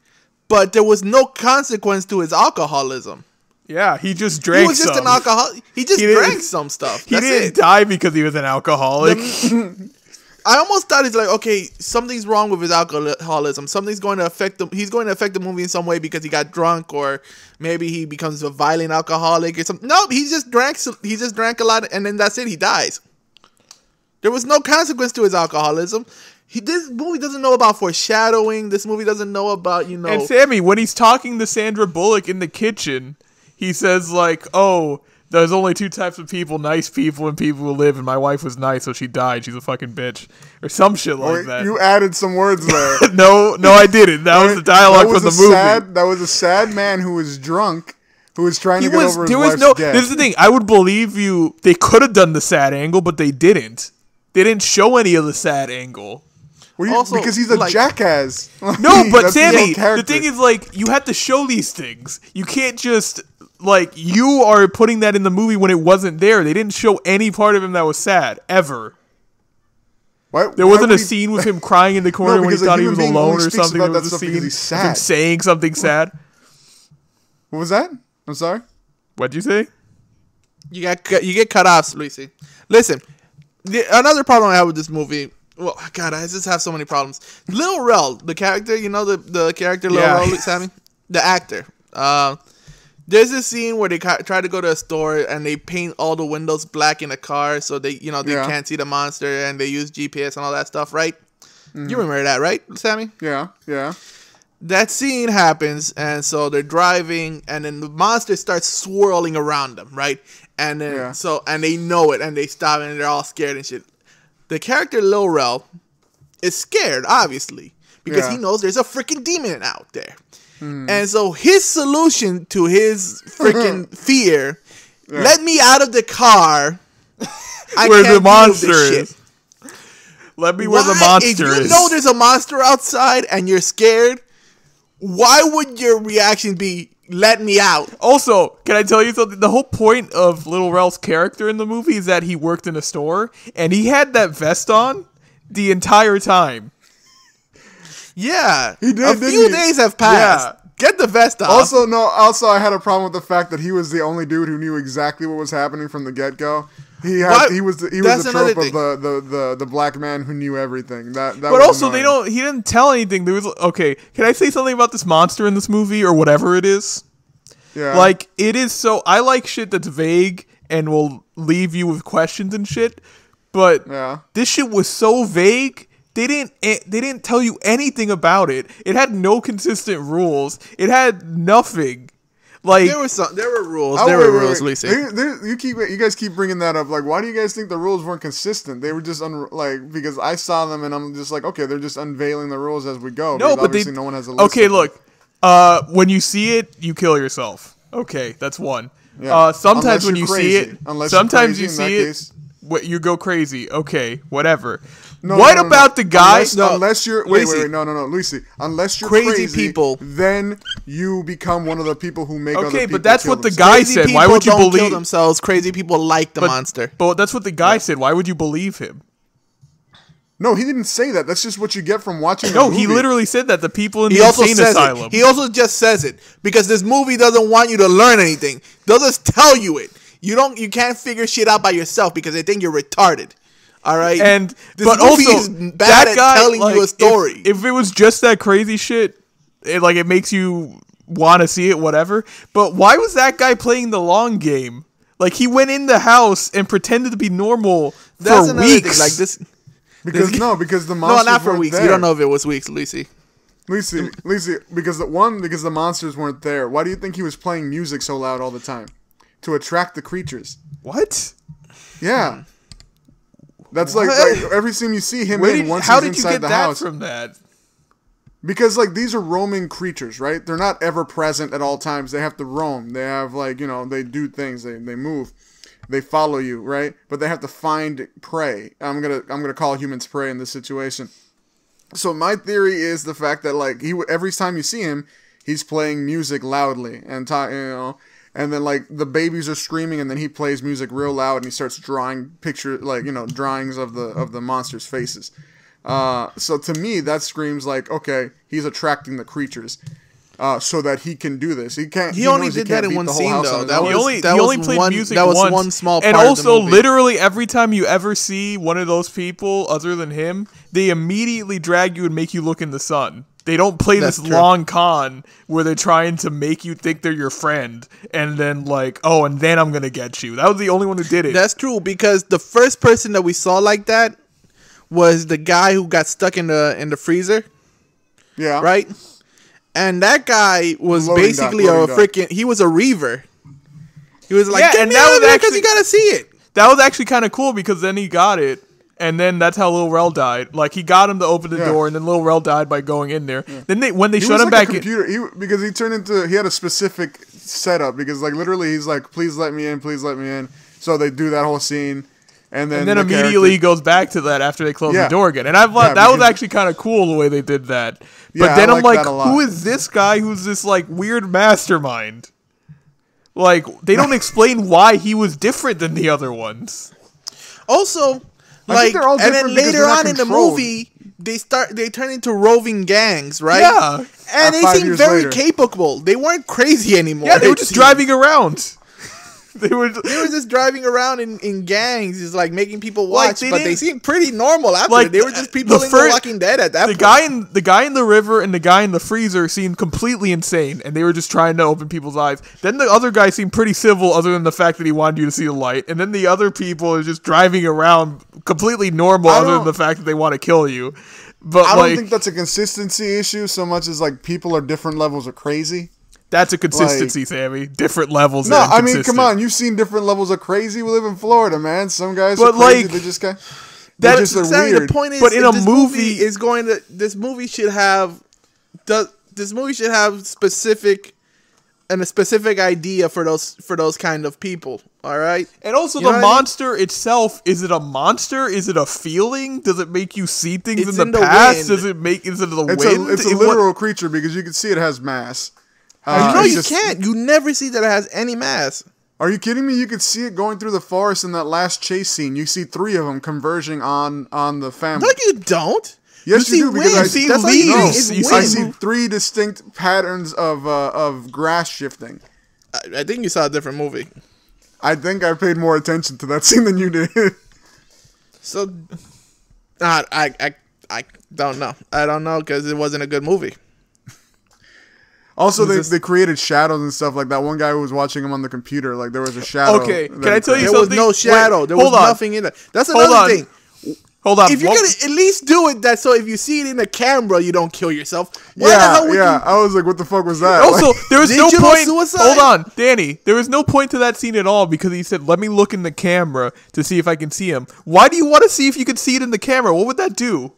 S1: but there was no consequence to his alcoholism.
S3: Yeah, he just drank.
S1: He was just an alcoholic. He just drank some stuff.
S3: He didn't die because he was an alcoholic.
S1: I almost thought it's like, okay, something's wrong with his alcoholism. Something's going to affect him. He's going to affect the movie in some way because he got drunk, or maybe he becomes a violent alcoholic or something. No, he just drank. He just drank a lot, and then that's it. He dies. There was no consequence to his alcoholism. This movie doesn't know about foreshadowing. This movie doesn't know about, you know.
S3: And Sammy, when he's talking to Sandra Bullock in the kitchen, he says like, "Oh, there's only 2 types of people, nice people and people who live, and my wife was nice, so she died. She's a fucking bitch." Or some shit like that.
S2: You added some words there.
S3: No, I didn't. That was the dialogue from the movie.
S2: That was a sad man who was drunk, who was trying to get over his wife's death.
S3: This is the thing. I would believe you. They could have done the sad angle, but they didn't. They didn't show any of the sad angle.
S2: Also, because he's a jackass.
S3: No, but Sammy, the thing is, like, you have to show these things. You can't just... Like, you are putting that in the movie when it wasn't there. They didn't show any part of him that was sad, ever. There wasn't a scene with him crying in the corner when he thought he was alone or something. There was a scene of him saying something sad.
S2: What was that? I'm sorry?
S3: What'd you say?
S1: You get cut off, Lucy. Listen, another problem I have with this movie... Well, God, I just have so many problems. Lil Rel, the character, you know the character Lil Rel, Sammy? The actor. There's this scene where they try to go to a store and they paint all the windows black in a car so they can't see the monster, and they use GPS and all that stuff, right? Mm-hmm. You remember that, right, Sammy?
S2: Yeah.
S1: That scene happens, and so they're driving, and then the monster starts swirling around them, right? And then and they know it, and they stop, and they're all scared and shit. The character Lil Rel is scared, obviously, because he knows there's a freaking demon out there. And so his solution to his freaking fear, let me out of the car.
S3: Where the monster is. Let me where the monster is.
S1: If you know there's a monster outside and you're scared, why would your reaction be, let me out?
S3: Also, can I tell you something? The whole point of Lil Rel's character in the movie is that he worked in a store, and he had that vest on the entire time.
S1: Yeah, he did. A few days have passed. Yeah. Get the vest off.
S2: Also, I had a problem with the fact that he was the only dude who knew exactly what was happening from the get-go. He was the trope of the black man who knew everything. But
S3: also, annoying. He didn't tell anything. There was can I say something about this monster in this movie or whatever it is? Yeah. Like, it is so, I like shit that's vague and will leave you with questions and shit. But this shit was so vague. They didn't tell you anything about it. It had no consistent rules. It had nothing. Like,
S1: there were rules. There were rules, Lucy.
S2: You guys keep bringing that up. Like, why do you guys think the rules weren't consistent? They were just because I saw them and I'm just like, okay, they're just unveiling the rules as we go.
S3: No, but
S2: obviously no one has a list.
S3: Okay, look. When you see it, you kill yourself. Okay, that's one.
S2: Yeah.
S3: Sometimes when you see it, sometimes you see it,
S2: case,
S3: you go crazy. Okay, whatever. What about the guy?
S2: Unless you're wait, no, Lucy. Unless you're crazy people, then you become one of the people who make.
S3: Okay, but that's what the guy said. Why would you believe?
S1: Kill themselves. Crazy people like the monster.
S3: But that's what the guy said. Why would you believe him?
S2: No, he didn't say that. That's just what you get from watching.
S3: No, he literally said that the people in the insane asylum.
S1: He also just says it because this movie doesn't want you to learn anything. They'll just tell you it. You can't figure shit out by yourself because they think you're retarded. All right,
S3: but also that guy
S1: telling you a story.
S3: If it was just that crazy shit, it makes you want to see it, whatever. But why was that guy playing the long game? Like he went in the house and pretended to be normal for weeks.
S1: Like this,
S2: because the monsters
S1: not for weeks.
S2: There.
S1: You don't know if it was weeks, Lucy,
S2: because the monsters weren't there. Why do you think he was playing music so loud all the time? To attract the creatures.
S3: What?
S2: Yeah. That's like every time you see him once he's inside the house.
S3: How did you get that from that?
S2: Because these are roaming creatures, right? They're not ever present at all times. They have to roam. They have they do things. They move. They follow you, right? But they have to find prey. I'm gonna call humans prey in this situation. So my theory is the fact that every time you see him, he's playing music loudly and And then the babies are screaming, and then he plays music real loud, and he starts drawing drawings of the monsters' faces. So to me, that screams okay, he's attracting the creatures, so that he can do this.
S1: He only did that in one scene though.
S3: He only played music once.
S1: That was one small part.
S3: And also,
S1: of the movie.
S3: literally every time you ever see one of those people other than him, they immediately drag you and make you look in the sun. They don't play this long con where they're trying to make you think they're your friend and then and then I'm going to get you. That was the only one who did it.
S1: That's true because the first person that we saw like that was the guy who got stuck in the freezer.
S2: Yeah.
S1: Right? And that guy was basically he was a reaver. He was like,
S3: and that was
S1: because you got to see it.
S3: That was actually kind of cool because then he got it. And then that's how Lil Rel died. He got him to open the door, and then Lil Rel died by going in there. Yeah. Then when they shut him back in,
S2: because he turned into he had a specific setup because literally he's like, please let me in. So they do that whole scene, and then
S3: immediately he goes back to that after they close the door again. And I thought that was actually kind of cool the way they did that. But then I'm like, who is this guy who's this weird mastermind? They don't explain why he was different than the other ones.
S1: Also. And then later on in the movie, they turn into roving gangs, right?
S3: Yeah.
S1: And they seem very capable. They weren't crazy anymore.
S3: Yeah, they were just driving around. They were
S1: just driving around in gangs, just making people watch, but they seemed pretty normal after. They were just people in The Walking Dead at that point.
S3: The guy in the river and the guy in the freezer seemed completely insane, and they were just trying to open people's eyes. Then the other guy seemed pretty civil, other than the fact that he wanted you to see the light. And then the other people are just driving around completely normal, other than the fact that they want to kill you. But
S2: I don't think that's a consistency issue so much as people are different levels of crazy.
S3: That's a consistency, Sammy. Different levels.
S2: No, I mean, come on. You've seen different levels of crazy. We live in Florida, man. Some guys are crazy. They just weird.
S1: The point is, but in a movie, this movie should have a specific idea for those kind of people. All right,
S3: and also the monster itself. Is it a monster? Is it a feeling? Does it make you see things in the past? Does it make? Is it the wind?
S2: It's a literal creature because you can see it has mass.
S1: No, you can't. You never see that it has any mass.
S2: Are you kidding me? You could see it going through the forest in that last chase scene. You see 3 of them converging on the family.
S1: No, you don't.
S2: Yes, you do. Because I see
S1: leaves.
S2: I see 3 distinct patterns of grass shifting.
S1: I think you saw a different movie.
S2: I think I paid more attention to that scene than you did.
S1: So, I don't know. I don't know because it wasn't a good movie.
S2: Also, they created shadows and stuff like that. One guy who was watching him on the computer, there was a shadow.
S3: Okay, can I tell you
S1: something?
S3: There
S1: was no shadow. There was nothing in it. That's another thing.
S3: Hold on.
S1: If you're gonna at least do it, so if you see it in the camera, you don't kill yourself.
S2: I was like, what the fuck was that?
S3: Also, there was no point.
S1: Suicide?
S3: Hold on, Danny. There was no point to that scene at all because he said, "Let me look in the camera to see if I can see him." Why do you want to see if you can see it in the camera? What would that do?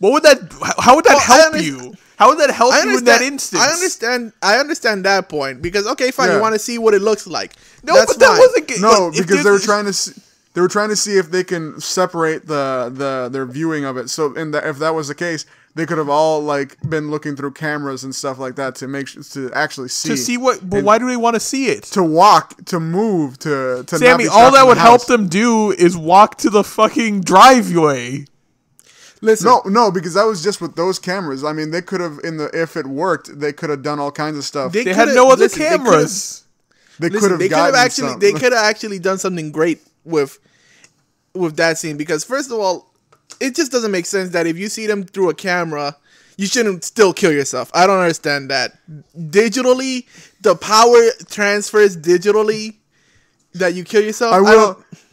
S3: How would that help you? How would that help you in that instance?
S2: I
S1: understand that point because okay, fine, you want to see what it looks like.
S3: No, that's but that fine. Wasn't
S2: no because they were trying to. They were trying to see if they can separate their viewing of it. So, if that was the case, they could have all like been looking through cameras and stuff like that to actually see.
S3: To see what? But why do they want to see it?
S2: To walk, to move, to
S3: Sammy,
S2: not be
S3: all that would
S2: help
S3: them do is walk to the fucking driveway.
S2: Listen, no, because that was just with those cameras. I mean, they could have if it worked, they could have done all kinds of stuff.
S3: They had no other cameras.
S2: They could have
S1: actually done something great with that scene because first of all, it just doesn't make sense that if you see them through a camera, you shouldn't still kill yourself. I don't understand that. Digitally, the power transfers digitally that you kill yourself.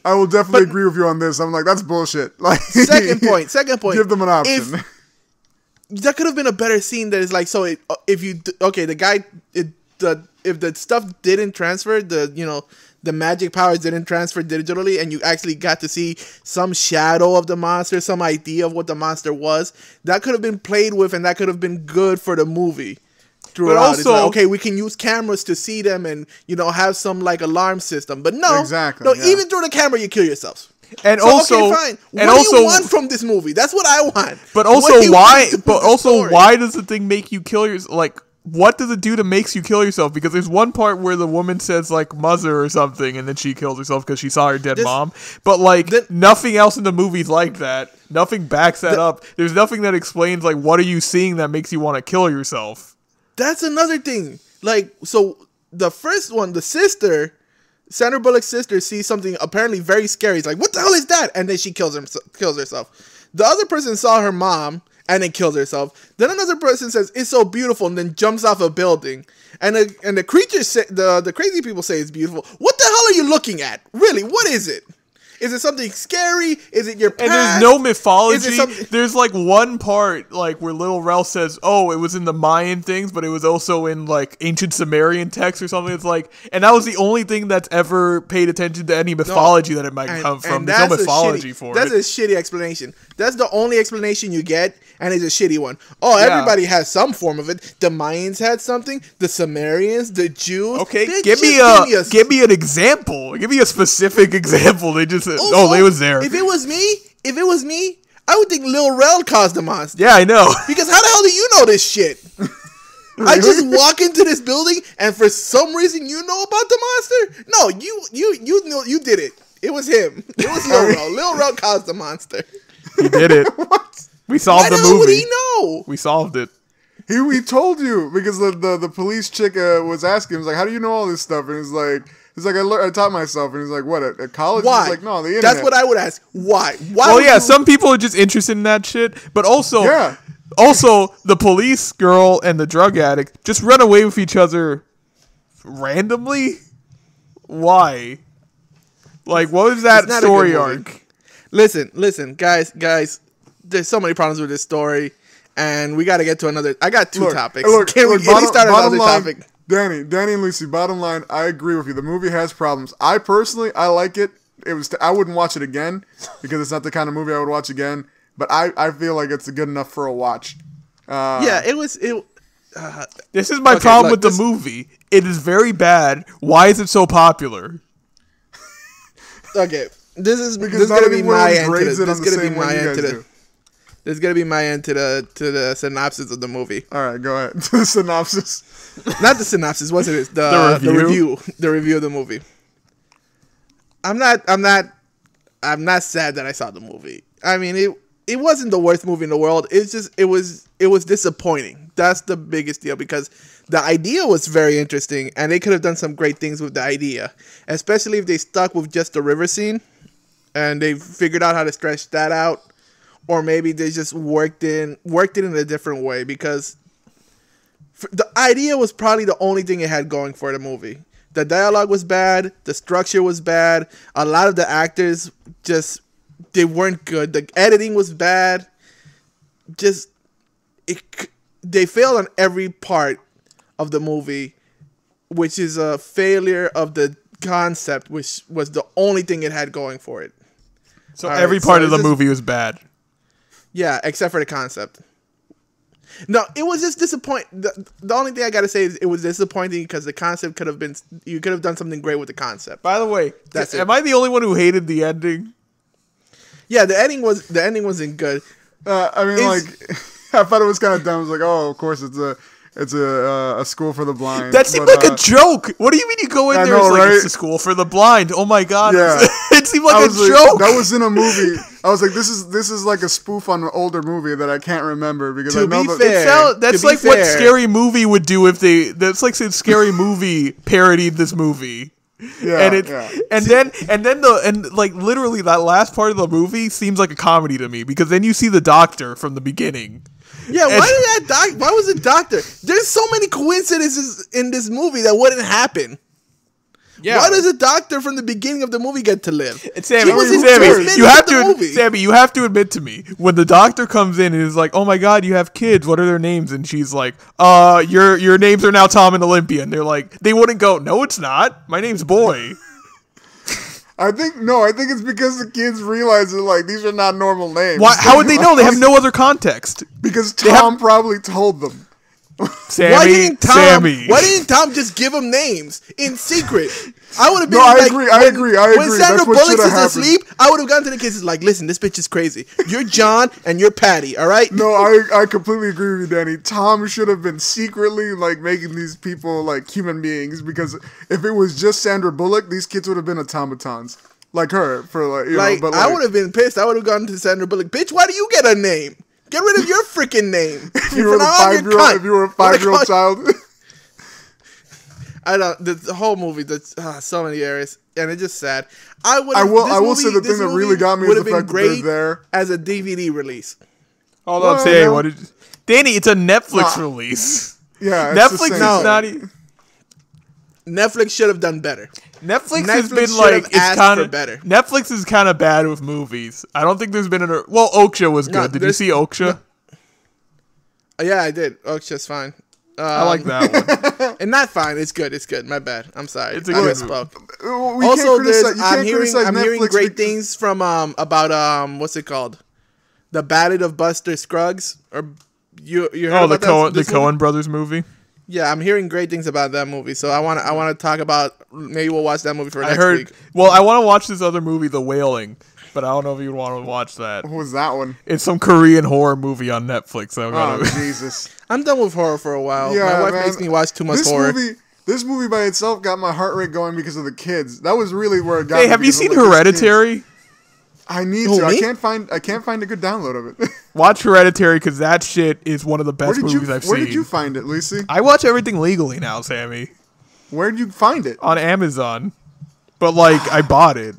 S2: I will definitely agree with you on this. I'm like, that's bullshit. Like
S1: second point.
S2: Give them an option.
S1: That could have been a better scene that is like so if the stuff didn't transfer, the magic powers didn't transfer digitally and you actually got to see some shadow of the monster, some idea of what the monster was, that could have been played with and that could have been good for the movie throughout. But also, it's like, okay, we can use cameras to see them and, have some like alarm system. But no, even through the camera, you kill yourselves.
S3: And
S1: so,
S3: also,
S1: okay, fine. What do you want from this movie? That's what I want.
S3: But also, why does the thing make you kill yourself? Like, what does it do that makes you kill yourself? Because there's one part where the woman says, like, mother or something, and then she kills herself because she saw her dead mom. But, like, nothing else in the movie's like that. Nothing backs that up. There's nothing that explains, like, what are you seeing that makes you want to kill yourself?
S1: That's another thing. Like, so, the first one, the sister, Sandra Bullock's sister, sees something apparently very scary. It's like, what the hell is that? And then she kills herself. The other person saw her mom and then kills herself. Then another person says it's so beautiful and then jumps off a building. And the creatures say, the crazy people say it's beautiful. What the hell are you looking at? Really, what is it? Is it something scary? Is it your past?
S3: And there's no mythology. There's like one part like where Little Rel says, "Oh, it was in the Mayan things, but it was also in like ancient Sumerian texts or something." It's like, and that was the only thing that's ever paid attention to any mythology that it might come from. There's no mythology for it.
S1: That's a shitty explanation. That's the only explanation you get, and it's a shitty one. Oh, everybody has some form of it. The Mayans had something. The Sumerians, the Jews.
S3: Okay, give me an example. Give me a specific example. They just they was there.
S1: If it was me, I would think Lil Rel caused the monster.
S3: Yeah, I know.
S1: Because how the hell do you know this shit? I just walk into this building and for some reason you know about the monster? No, you did it. It was him. It was Lil Rel. Lil Rel caused the monster.
S3: He did it.
S2: What?
S3: We solved the movie.
S1: How would he know?
S3: We solved it.
S2: He told you because the police chick was asking him, was like, how do you know all this stuff? And he's like, I taught myself. And he's like, what, at college?
S1: Why?
S2: He's like, no, the internet.
S1: That's what I would ask. Why?
S3: Well, yeah, some people are just interested in that shit. But also, the police girl and the drug addict just run away with each other randomly? Why? Like, what was that story arc?
S1: Listen, guys, there's so many problems with this story. And we got to get to another. I got two topics. Can we start another topic?
S2: Danny and Lucy, bottom line, I agree with you. The movie has problems. I like it. I wouldn't watch it again because it's not the kind of movie I would watch again. But I feel like it's good enough for a watch.
S1: This
S3: is my problem with the movie. It is very bad. Why is it so popular?
S1: Okay, this is gonna be my end to this. This is gonna be my end to the. This is gonna be my end to the synopsis of the movie.
S2: All right, go ahead. The synopsis.
S1: Not the synopsis. What's it? The review. The review of the movie. I'm not sad that I saw the movie. I mean, it wasn't the worst movie in the world. It's just it was disappointing. That's the biggest deal because the idea was very interesting and they could have done some great things with the idea, especially if they stuck with just the river scene and they figured out how to stretch that out, or maybe they just worked it in a different way because the idea was probably the only thing it had going for the movie. The dialogue was bad. The structure was bad. A lot of the actors they weren't good. The editing was bad. They failed on every part of the movie, which is a failure of the concept, which was the only thing it had going for it.
S3: So every part of the movie was bad.
S1: Yeah, except for the concept. No, it was just disappointing. The only thing I gotta say is it was disappointing because the concept could have been. You could have done something great with the concept.
S3: By the way,
S1: am
S3: I the only one who hated the ending?
S1: Yeah, the ending wasn't good.
S2: I mean, I thought it was kind of dumb. I was like, oh, of course it's a school for the blind.
S3: That seemed like a joke. What do you mean you go in there? It's a school for the blind. Oh my god!
S2: Yeah.
S3: It seemed like a joke.
S2: That was in a movie. I was like, this is like a spoof on an older movie that I can't remember because I know
S3: that's like what Scary Movie would do if they. That's like if Scary Movie parodied this movie.
S2: Yeah,
S3: and then literally that last part of the movie seems like a comedy to me because then you see the doctor from the beginning.
S1: Yeah, why was the doctor? There's so many coincidences in this movie that wouldn't happen. Yeah. Why does a doctor from the beginning of the movie get to live?
S3: Sammy, you have to admit to me when the doctor comes in and is like, "Oh my God, you have kids. What are their names?" And she's like, your names are now Tom and Olympia." And they're like, they wouldn't go, "No, it's not. My name's Boy."
S2: I think it's because the kids realize that like these are not normal names.
S3: Why? How would they know? They have no other context.
S2: Because Tom probably told them.
S1: Why didn't Tom just give them names in secret? I would have been.
S2: No, I agree.
S1: When Sandra Bullock is asleep, I would have gone to the kids like, "Listen, this bitch is crazy. You're John and you're Patty. All right."
S2: No, I completely agree with you, Danny. Tom should have been secretly like making these people like human beings because if it was just Sandra Bullock, these kids would have been automatons like her for like you know. But
S1: I would have been pissed. I would have gone to Sandra Bullock, "Bitch, why do you get a name? Get rid of your freaking name."
S2: If you were a 5-year-old child.
S1: I don't. The whole movie, there's so many areas, and it's just sad.
S2: I will say the thing that really got me is the fact that they're there
S1: as a DVD release.
S3: Hold on, say what? Danny, it's a Netflix release.
S2: Yeah,
S3: Netflix is not.
S1: Netflix should have done better.
S3: Netflix has been like it's kind of better. Netflix is kind of bad with movies. I don't think there's been Oksha was good. Did you see Oksha?
S1: Yeah, I did. Oksha's fine.
S3: I like that one.
S1: And not fine. It's good. It's good. My bad. I'm sorry.
S3: It's a good
S1: misspoke. Also, I'm hearing great things from about what's it called, The Ballad of Buster Scruggs, or you heard about
S3: the Coen Brothers movie.
S1: Yeah, I'm hearing great things about that movie, so I want to talk about. Maybe we'll watch that movie for next week.
S3: Well, I want to watch this other movie, The Wailing, but I don't know if you'd want to watch that.
S2: What was that one?
S3: It's some Korean horror movie on Netflix.
S2: Jesus!
S1: I'm done with horror for a while. Yeah, my wife makes me watch too much horror.
S2: This movie by itself got my heart rate going because of the kids. That was really where it got.
S3: Hey, have you seen Hereditary?
S2: I need to. I can't find a good download of it.
S3: Watch Hereditary because that shit is one of the best movies I've seen.
S2: Where did you find it, Lucy?
S3: I watch everything legally now, Sammy.
S2: Where did you find it?
S3: On Amazon. But I bought it.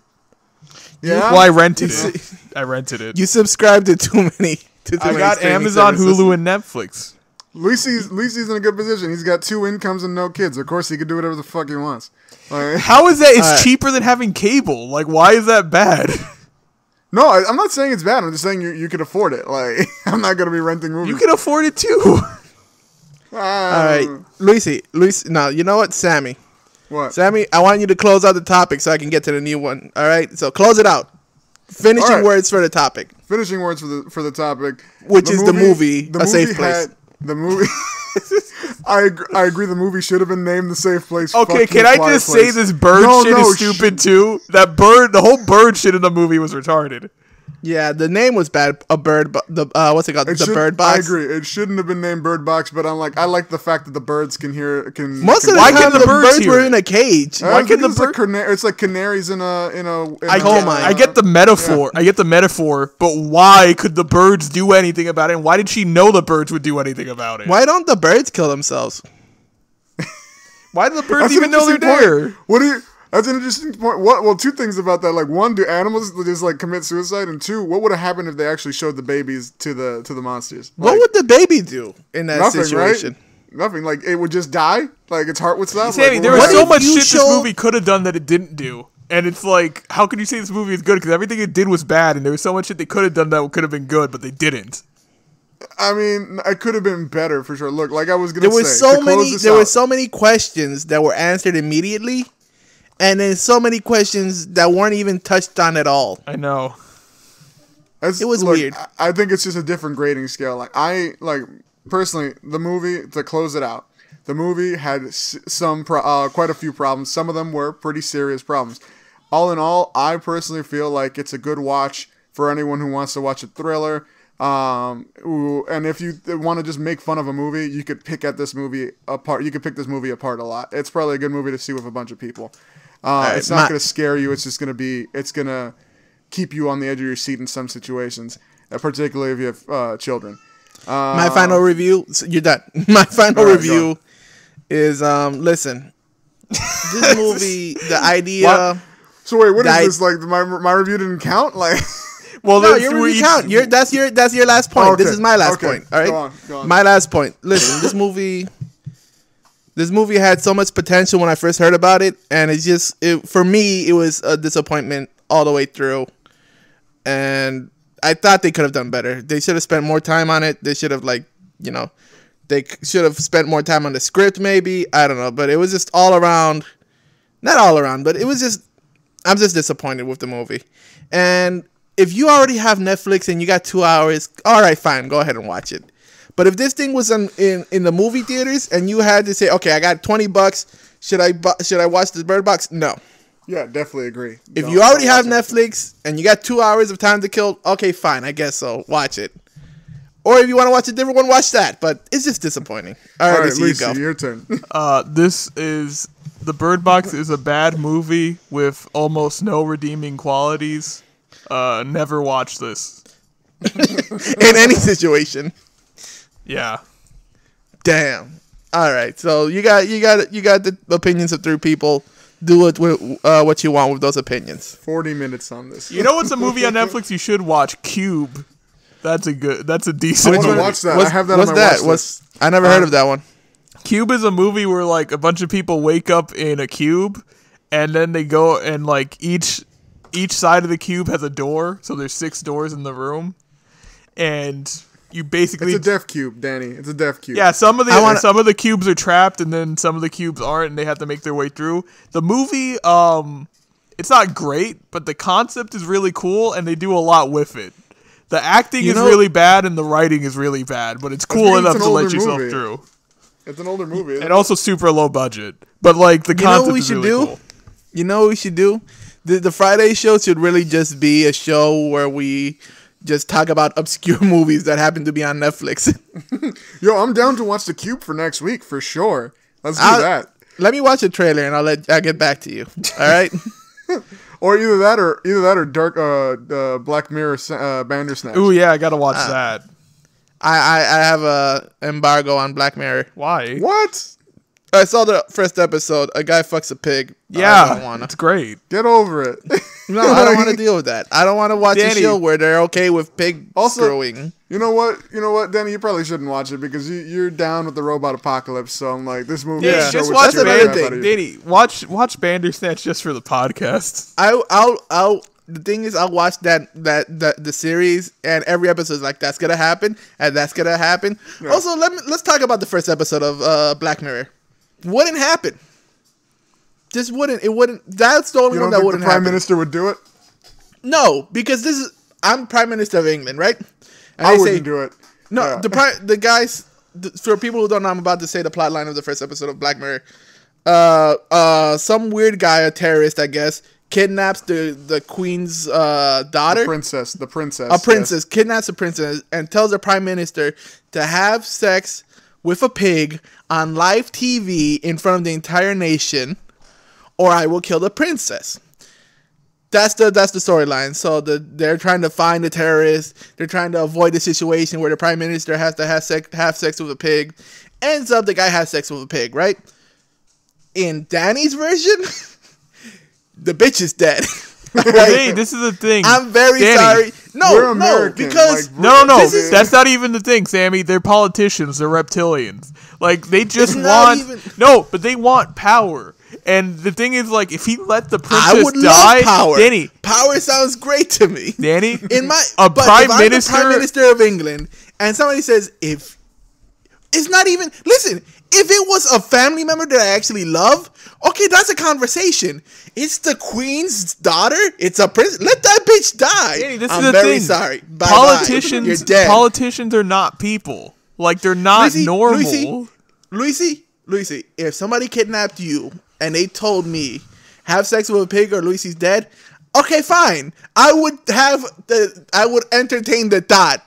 S2: Yeah.
S3: Well, I rented it.
S1: You subscribed to too many.
S3: I got Amazon, Hulu, and Netflix.
S2: Lucy's in a good position. He's got 2 incomes and no kids. Of course, he can do whatever the fuck he wants.
S3: How is that? It's cheaper than having cable. Why is that bad?
S2: No, I'm not saying it's bad. I'm just saying you could afford it. I'm not going to be renting movies.
S3: You can afford it too.
S1: All right. Lucy, no, you know what? Sammy.
S2: What?
S1: Sammy, I want you to close out the topic so I can get to the new one. All right? So close it out. Finishing words for the topic.
S2: Finishing words for the topic.
S1: Which is the movie A Safe Place.
S2: The movie... I agree. The movie should have been named The Safe Place.
S3: Okay, can I just say this bird shit is stupid too? That bird, the whole bird shit in the movie was retarded.
S1: Yeah, the name was bad. A bird, what's it called? The Bird Box.
S2: I agree. It shouldn't have been named Bird Box, but I like the fact that the birds can hear.
S1: Most of the time, the birds were in a cage.
S2: Why can the birds? It's like canaries in a.
S3: I get the metaphor. Yeah. I get the metaphor, but why could the birds do anything about it? And why did she know the birds would do anything about it?
S1: Why don't the birds kill themselves?
S3: Why do the birds even know they're there?
S2: That's an interesting point. Well, 2 things about that. One, do animals just commit suicide? And 2, what would have happened if they actually showed the babies to the monsters?
S1: What would the baby do in that situation?
S2: Right? Nothing. It would just die. Its heart would stop.
S3: Sammy, there was so much shit this movie could have done that it didn't do. And it's how can you say this movie is good? Because everything it did was bad, and there was so much shit they could have done that could have been good, but they didn't.
S2: I mean, it could have been better for sure. Look, I was
S1: gonna say, there were so many questions that were answered immediately. And then so many questions that weren't even touched on at all.
S3: I know.
S1: It was weird.
S2: I think it's just a different grading scale. personally, the movie, to close it out, the movie had quite a few problems. Some of them were pretty serious problems. All in all, I personally feel like it's a good watch for anyone who wants to watch a thriller. And if you want to just make fun of a movie, you could pick this movie apart a lot. It's probably a good movie to see with a bunch of people. It's not going to scare you. It's just going to keep you on the edge of your seat in some situations, particularly if you have children.
S1: My final review. You're done. My final review is listen. This movie, the idea.
S2: What? So wait, what is this? Like my review didn't count? Like,
S1: well, no, your review count. That's your last point. Okay. This is my last point. All right, go on. My last point. Listen, this movie had so much potential when I first heard about it, and for me, it was a disappointment all the way through. And I thought they could have done better. They should have spent more time on it. They should have they should have spent more time on the script, maybe. I don't know, but it was just all around. Not all around, but it was just. I'm just disappointed with the movie. And if you already have Netflix and you got 2 hours, all right, fine, go ahead and watch it. But if this thing was in the movie theaters and you had to say, okay, I got $20, should I watch the Bird Box? No.
S2: Yeah, definitely agree.
S1: If you already have Netflix and you got 2 hours of time to kill, okay, fine, I guess so. Watch it. Or if you want to watch a different one, watch that. But it's just disappointing. All right,
S2: Lucy, your turn.
S3: The Bird Box is a bad movie with almost no redeeming qualities. Never watch this.
S1: In any situation.
S3: Yeah.
S1: Damn. All right. So you got the opinions of 3 people. Do it with what you want with those opinions.
S2: 40 minutes on this.
S3: You know what's a movie on Netflix you should watch? Cube. That's a decent movie.
S2: I want to watch that. I have that on my watch list.
S1: I never heard of that one.
S3: Cube is a movie where like a bunch of people wake up in a cube, and then they go and like each side of the cube has a door, so there's 6 doors in the room, and you basically
S2: it's a deaf cube, Danny. It's a deaf cube.
S3: Yeah, some of the cubes are trapped, and then some of the cubes aren't, and they have to make their way through. The movie, it's not great, but the concept is really cool, and they do a lot with it. The acting is really bad, and the writing is really bad, but it's cool enough to let yourself through.
S2: It's an older movie.
S3: And also super low budget. But, like, the concept is really cool.
S1: You know what we should do? The Friday show should really just be a show where we just talk about obscure movies that happen to be on Netflix.
S2: Yo, I'm down to watch The Cube for next week, for sure. Let's do that.
S1: Let me watch a trailer, and I'll get back to you. All right?
S2: Or either that or Dark Black Mirror Bandersnatch.
S3: Ooh, yeah, I got to watch that.
S1: I have a embargo on Black Mirror.
S3: Why?
S2: What?
S1: I saw the first episode. A guy fucks a pig.
S3: Yeah, it's great.
S2: Get over it.
S1: No, I don't want to deal with that. I don't want to watch a show where they're okay with pig screwing.
S2: You know what, Danny? You probably shouldn't watch it because you're down with the robot apocalypse. So I'm like, this movie.
S3: Yeah, just watch another thing. Danny, watch Bandersnatch just for the podcast.
S1: The thing is, I'll watch the series, and every episode is like, that's gonna happen, and that's gonna happen. Yeah. Also, let's talk about the first episode of Black Mirror. Wouldn't happen. Just wouldn't. It wouldn't. That's the only one that wouldn't happen.
S2: The Prime Minister would do it?
S1: No, because I'm Prime Minister of England, right? And
S2: I wouldn't do it.
S1: No, the guys. For people who don't know, I'm about to say the plot line of the first episode of Black Mirror. Some weird guy, a terrorist, I guess, kidnaps the queen's daughter.
S2: The princess.
S1: A princess. Yes. Kidnaps a princess and tells the prime minister to have sex with a pig on live TV in front of the entire nation, or I will kill the princess. That's the storyline. So they're trying to find the terrorist. They're trying to avoid the situation where the prime minister has to have sex with a pig. Ends up the guy has sex with a pig, right? In Danny's version, the bitch is dead.
S3: Hey, this is the thing.
S1: I'm very
S3: Danny,
S1: sorry. No, because
S3: no. That's not even the thing, Sammy. They're politicians. They're reptilians. Like they just but they want power. And the thing is, like, if he let the princess die,
S1: power.
S3: Danny,
S1: power sounds great to me.
S3: Danny,
S1: if
S3: I'm the
S1: Prime Minister of England, and somebody says if it's not even listen. If it was a family member that I actually love, okay, that's a conversation. It's the queen's daughter. It's a princess. Let that bitch die.
S3: Danny,
S1: I'm very sorry. Bye.
S3: Politicians are not people. Like, they're not normal.
S1: Lucy, if somebody kidnapped you and they told me, have sex with a pig or Lucy's dead, okay, fine. I would entertain the thought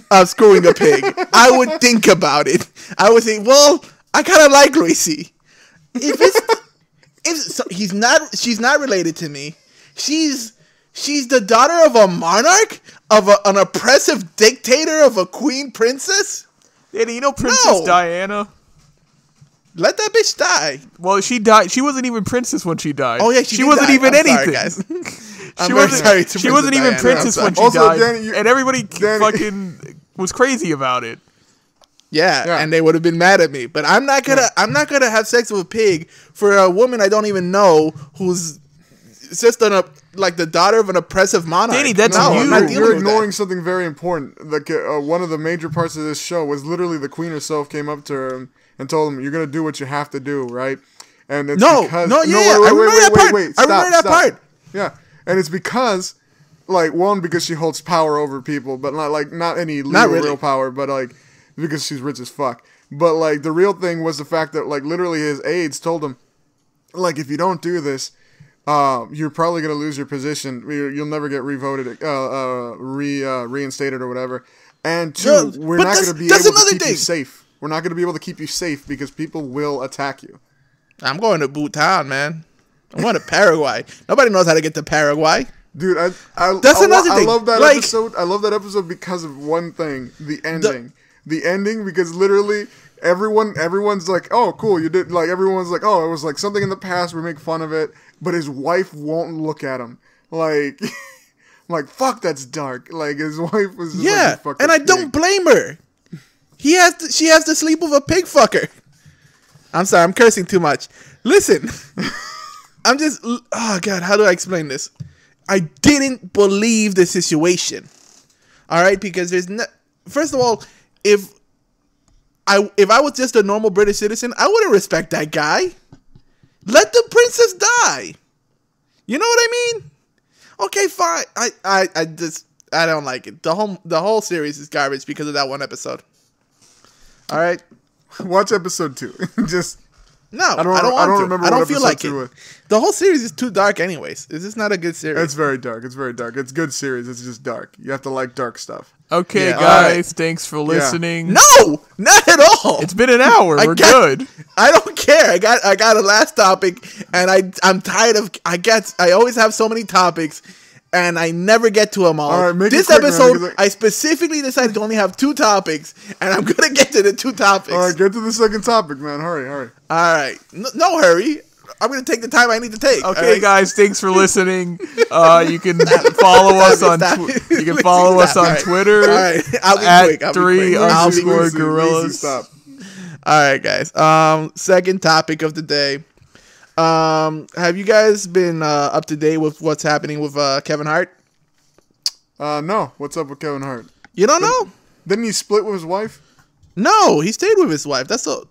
S1: of screwing a pig. I would think about it. I would say, well, I kind of like Lucy. She's not related to me. She's the daughter of a monarch, of an oppressive dictator, of a queen princess.
S3: Danny, you know Princess Diana?
S1: Let that bitch die.
S3: Well, she died. She wasn't even princess when she died.
S1: Oh yeah,
S3: she wasn't even anything.
S1: Guys. She wasn't
S3: even princess when she died, and everybody fucking was crazy about it.
S1: Yeah, and they would have been mad at me. But I'm not gonna have sex with a pig for a woman I don't even know who's just like the daughter of an oppressive monarch.
S3: Danny, that's you.
S2: You're ignoring something very important. Like one of the major parts of this show was literally the queen herself came up to her and told him, "You're gonna do what you have to do, right?" And it's
S1: wait, I remember that part.
S2: Yeah, and it's because, like, one, because she holds power over people, but not any real power, but like because she's rich as fuck. But like the real thing was the fact that like literally his aides told him, like, if you don't do this, you're probably gonna lose your position. You'll never get reinstated or whatever. And two, we're not gonna be able to keep you safe. We're not going to be able to keep you safe because people will attack you.
S1: I'm going to Bhutan, man. I'm going to Paraguay. Nobody knows how to get to Paraguay.
S2: Dude,
S1: that's another thing.
S2: I love that episode. I love that episode because of one thing: the ending. The ending, because literally everyone's like, "Oh, cool, you did." Like everyone's like, "Oh, it was like something in the past. We make fun of it," but his wife won't look at him. Like, I'm like, fuck, that's dark. Like his wife was just like,
S1: and I don't blame her. She has to sleep with a pig fucker. I'm sorry, I'm cursing too much. Listen, oh God, how do I explain this? I didn't believe the situation. All right, because first of all, if I was just a normal British citizen, I wouldn't respect that guy. Let the princess die. You know what I mean? Okay, fine. I don't like it. The whole series is garbage because of that one episode. All right,
S2: watch episode 2. Just
S1: I don't remember. I don't feel like it. The whole series is too dark, anyways. This is not a good series.
S2: It's very dark. It's a good series. It's just dark. You have to like dark stuff.
S3: Okay, guys, thanks for listening.
S1: Yeah. No, not at all.
S3: It's been an hour. We're good.
S1: I don't care. I got a last topic, and I'm tired of. I always have so many topics. And I never get to them all.
S2: Right,
S1: this episode, I specifically decided to only have 2 topics, and I'm going to get to the 2 topics.
S2: All right, get to the second topic, man. Hurry.
S1: All right. No hurry. I'm going to take the time I need to take.
S3: Okay, guys, thanks for listening. You can follow us on Twitter.
S1: All right. I'll be quick.
S3: 3_gorillas.
S1: All right, guys. Second topic of the day. Have you guys been up to date with what's happening with Kevin Hart?
S2: No. What's up with Kevin Hart?
S1: You don't know?
S2: Didn't he split with his wife?
S1: No, he stayed with his wife. That's all.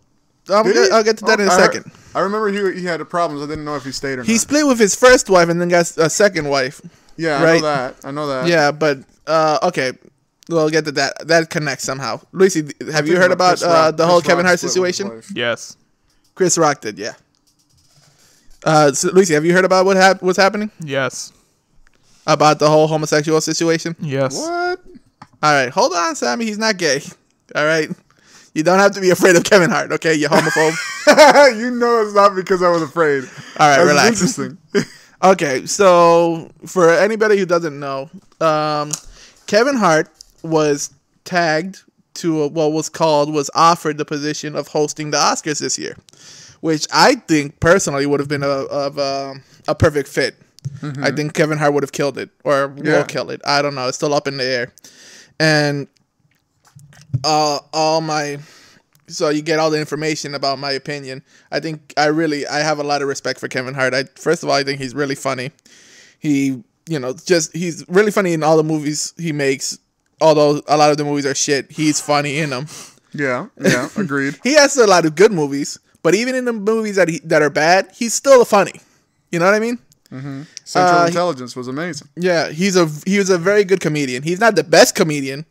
S1: I'll get to that in a second.
S2: I remember he had problems. I didn't know if he stayed or not.
S1: He split with his first wife and then got a second wife.
S2: Yeah, right? I know that.
S1: Yeah, but okay. We'll get to that. That connects somehow. Lucy, have you heard about the whole Kevin Hart situation?
S3: Yes.
S1: Chris Rock did, yeah. So, Lucy, have you heard about what's happening?
S3: Yes.
S1: About the whole homosexual situation?
S3: Yes.
S2: What?
S1: All right, hold on, Sammy. He's not gay. All right? You don't have to be afraid of Kevin Hart, okay? You homophobe.
S2: You know it's not because I was afraid.
S1: All right, relax.
S2: Interesting.
S1: Okay, so for anybody who doesn't know, Kevin Hart was tagged to was offered the position of hosting the Oscars this year, which I think personally would have been a perfect fit. Mm-hmm. I think Kevin Hart would have killed it or will kill it. I don't know. It's still up in the air. And so you get all the information about my opinion. I think I have a lot of respect for Kevin Hart. First of all, I think he's really funny. He's really funny in all the movies he makes. Although a lot of the movies are shit, he's funny in them.
S2: Yeah, agreed.
S1: He has a lot of good movies, but even in the movies that are bad, he's still funny. You know what I mean?
S2: Mm-hmm. Central Intelligence was amazing.
S1: Yeah, he was a very good comedian. He's not the best comedian,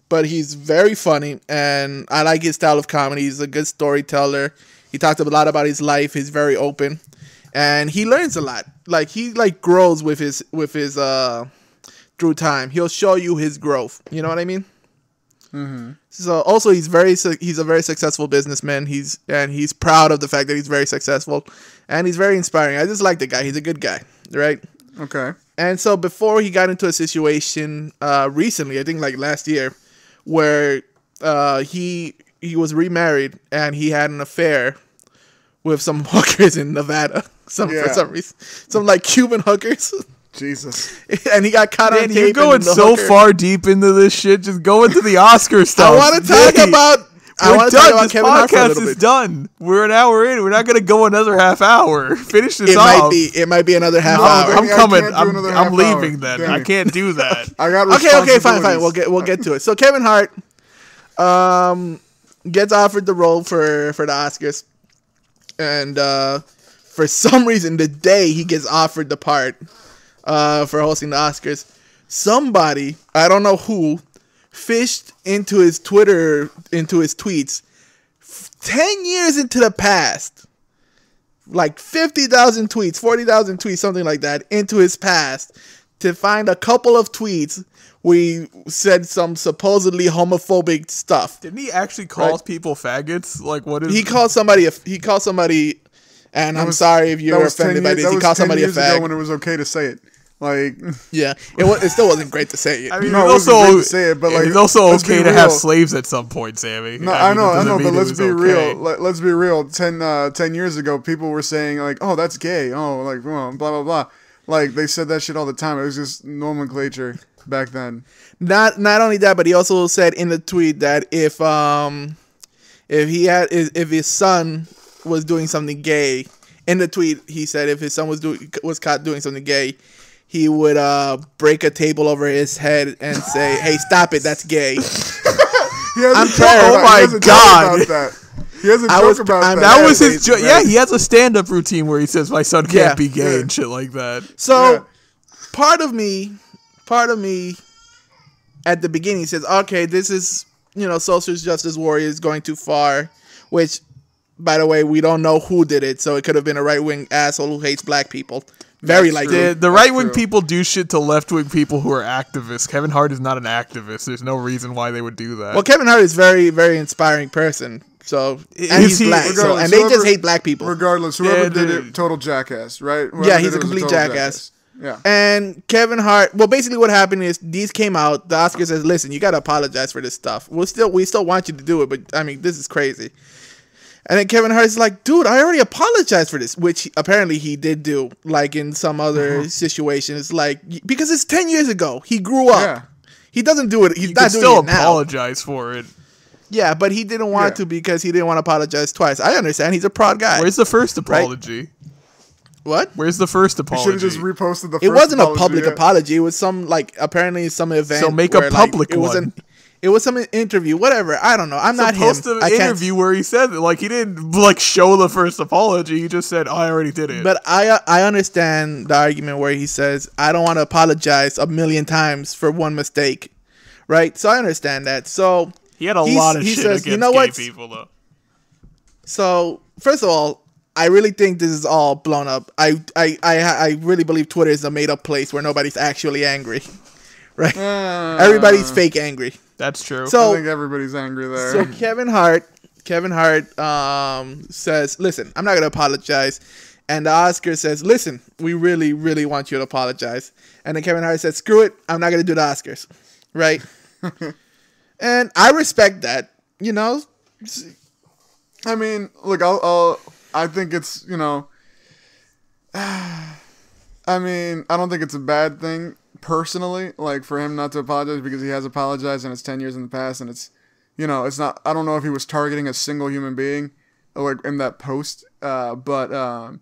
S1: but he's very funny, and I like his style of comedy. He's a good storyteller. He talked a lot about his life. He's very open, and he learns a lot. Like he grows with his through time. He'll show you his growth. You know what I mean? Mm-hmm. So also he's a very successful businessman. He's proud of the fact that he's very successful, and he's very inspiring. I just like the guy. He's a good guy, right?
S2: Okay.
S1: And so before he got into a situation recently, I think like last year, where he was remarried and he had an affair with some hookers in Nevada. For some reason, some like Cuban hookers.
S2: Jesus.
S1: And he got caught on tape.
S3: You're going so far deep into this shit. Just go into the Oscar stuff.
S1: I want to talk about.
S3: We're done. This podcast is done. We're an hour in. We're not going to go another half hour. Finish this off.
S1: It might be another half hour.
S3: I'm coming. I'm leaving then. I can't do that.
S2: I got
S1: okay, fine. We'll get to it. So Kevin Hart gets offered the role for the Oscars. And for some reason, the day he gets offered the part for hosting the Oscars, somebody, I don't know who, fished into his Twitter, into his tweets, 10 years into the past, like 50,000 tweets, 40,000 tweets, something like that, into his past, to find a couple of tweets where he said some supposedly homophobic stuff.
S3: Didn't he actually call people faggots? Like, what is...
S1: He called somebody, and I'm sorry if you're offended by this, he called somebody a fag. That was 10 years ago
S2: when it was okay to say it. Like,
S1: yeah, it still wasn't great to say it.
S3: I mean, no, it wasn't great to say it, but like, it's also okay to have slaves at some point, Sammy.
S2: No, I know, but let's be real. Let's be real. 10 years ago, people were saying like, "Oh, that's gay." Oh, like, blah blah blah. Like they said that shit all the time. It was just nomenclature back then.
S1: Not only that, but he also said in the tweet that if his son was doing something gay, in the tweet he said if his son was caught doing something gay, he would break a table over his head and say, "Hey, stop it! That's gay."
S3: Oh my God!
S2: He has a joke about that.
S3: That was his joke. Yeah, he has a stand-up routine where he says, "My son can't be gay" and shit like that.
S1: So, part of me, at the beginning says, "Okay, this is social justice warriors going too far," which, by the way, we don't know who did it, so it could have been a right-wing asshole who hates black people. Very likely.
S3: The right-wing people do shit to left-wing people who are activists. Kevin Hart is not an activist. There's no reason why they would do that.
S1: Well, Kevin Hart is very, very inspiring person. So, and he's black. So, and they just hate black people.
S2: Regardless, whoever did it, total jackass, right?
S1: Yeah, he's a complete jackass. Yeah. And Kevin Hart, well, basically what happened is these came out. The Oscar says, "Listen, you got to apologize for this stuff. We still want you to do it, but I mean, this is crazy." And then Kevin Hart is like, "Dude, I already apologized for this," which apparently he did do, like in some other situations, like because it's 10 years ago. He grew up. Yeah. He doesn't do it. He's not doing it now.
S3: Still apologize for it.
S1: Yeah, but he didn't want to because he didn't want to apologize twice. I understand. He's a proud guy.
S3: Where's the first apology?
S1: Right? What?
S3: Where's the first apology?
S2: You should have just reposted the first apology.
S1: It wasn't a public apology. It was some, apparently some event.
S3: So make a public one.
S1: It was some interview, whatever. I don't know. I'm not him.
S3: I interview where he said it. Like, he didn't, show the first apology. He just said, I already did it.
S1: But I understand the argument where he says, I don't want to apologize a million times for one mistake. Right? So I understand that. So
S3: he had a lot of shit against gay people, though.
S1: So, first of all, I really think this is all blown up. I really believe Twitter is a made-up place where nobody's actually angry. Right? Everybody's fake angry.
S3: That's true.
S2: So I think everybody's angry there.
S1: So Kevin Hart says, "Listen, I'm not gonna apologize," and the Oscar says, "Listen, we really, really want you to apologize." And then Kevin Hart says, "Screw it, I'm not gonna do the Oscars," right? And I respect that.
S2: I mean, look, I think it's I mean, I don't think it's a bad thing. Personally, like for him not to apologize because he has apologized and it's 10 years in the past and it's, it's not, I don't know if he was targeting a single human being like in that post, but I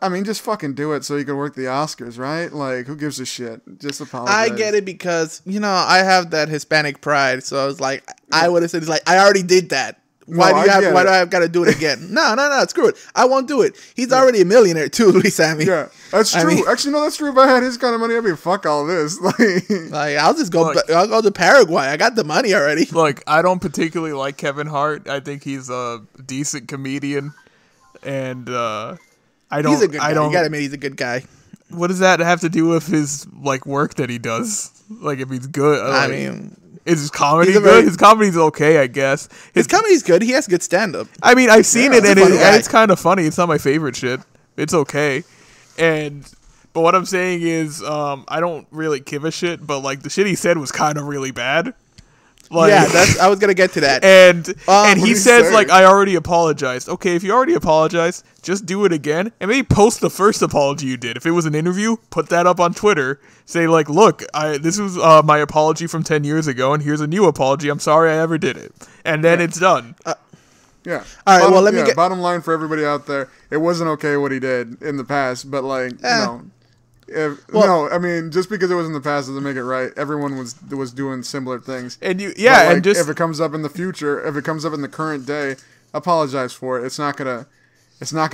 S2: mean, just fucking do it so you can work the Oscars, right? Like, who gives a shit? Just apologize.
S1: I get it because, I have that Hispanic pride, so I was like, I would have said, it's like, I already did that. Why do I got to do it again? No, screw it. I won't do it. He's already a millionaire too, Luis Sammy.
S2: Yeah, that's true. Actually, no, that's true. If I had his kind of money, I'd be fuck all this.
S1: Like I'll just go. I'll go to Paraguay. I got the money already.
S3: Look, I don't particularly like Kevin Hart. I think he's a decent comedian, and I don't.
S1: He's a good guy. You gotta admit, he's a good guy.
S3: What does that have to do with his work that he does? Like, if he's good,
S1: I mean.
S3: Is his comedy good? His comedy's okay, I guess.
S1: His comedy's good. He has good stand-up.
S3: I mean, I've seen it, and it's kind of funny. It's not my favorite shit. It's okay. But what I'm saying is, I don't really give a shit, but, the shit he said was kind of really bad.
S1: I was gonna get to that.
S3: And he says, I already apologized. Okay, if you already apologized, just do it again, and maybe post the first apology you did. If it was an interview, put that up on Twitter. Say, look, this was my apology from 10 years ago, and here's a new apology. I'm sorry I ever did it. And then it's done.
S2: Yeah.
S1: All right, let me get...
S2: Bottom line for everybody out there, it wasn't okay what he did in the past, but, no, I mean, just because it was in the past doesn't make it right. Everyone was doing similar things.
S3: And if
S2: it comes up in the future, if it comes up in the current day, apologize for it. It's not gonna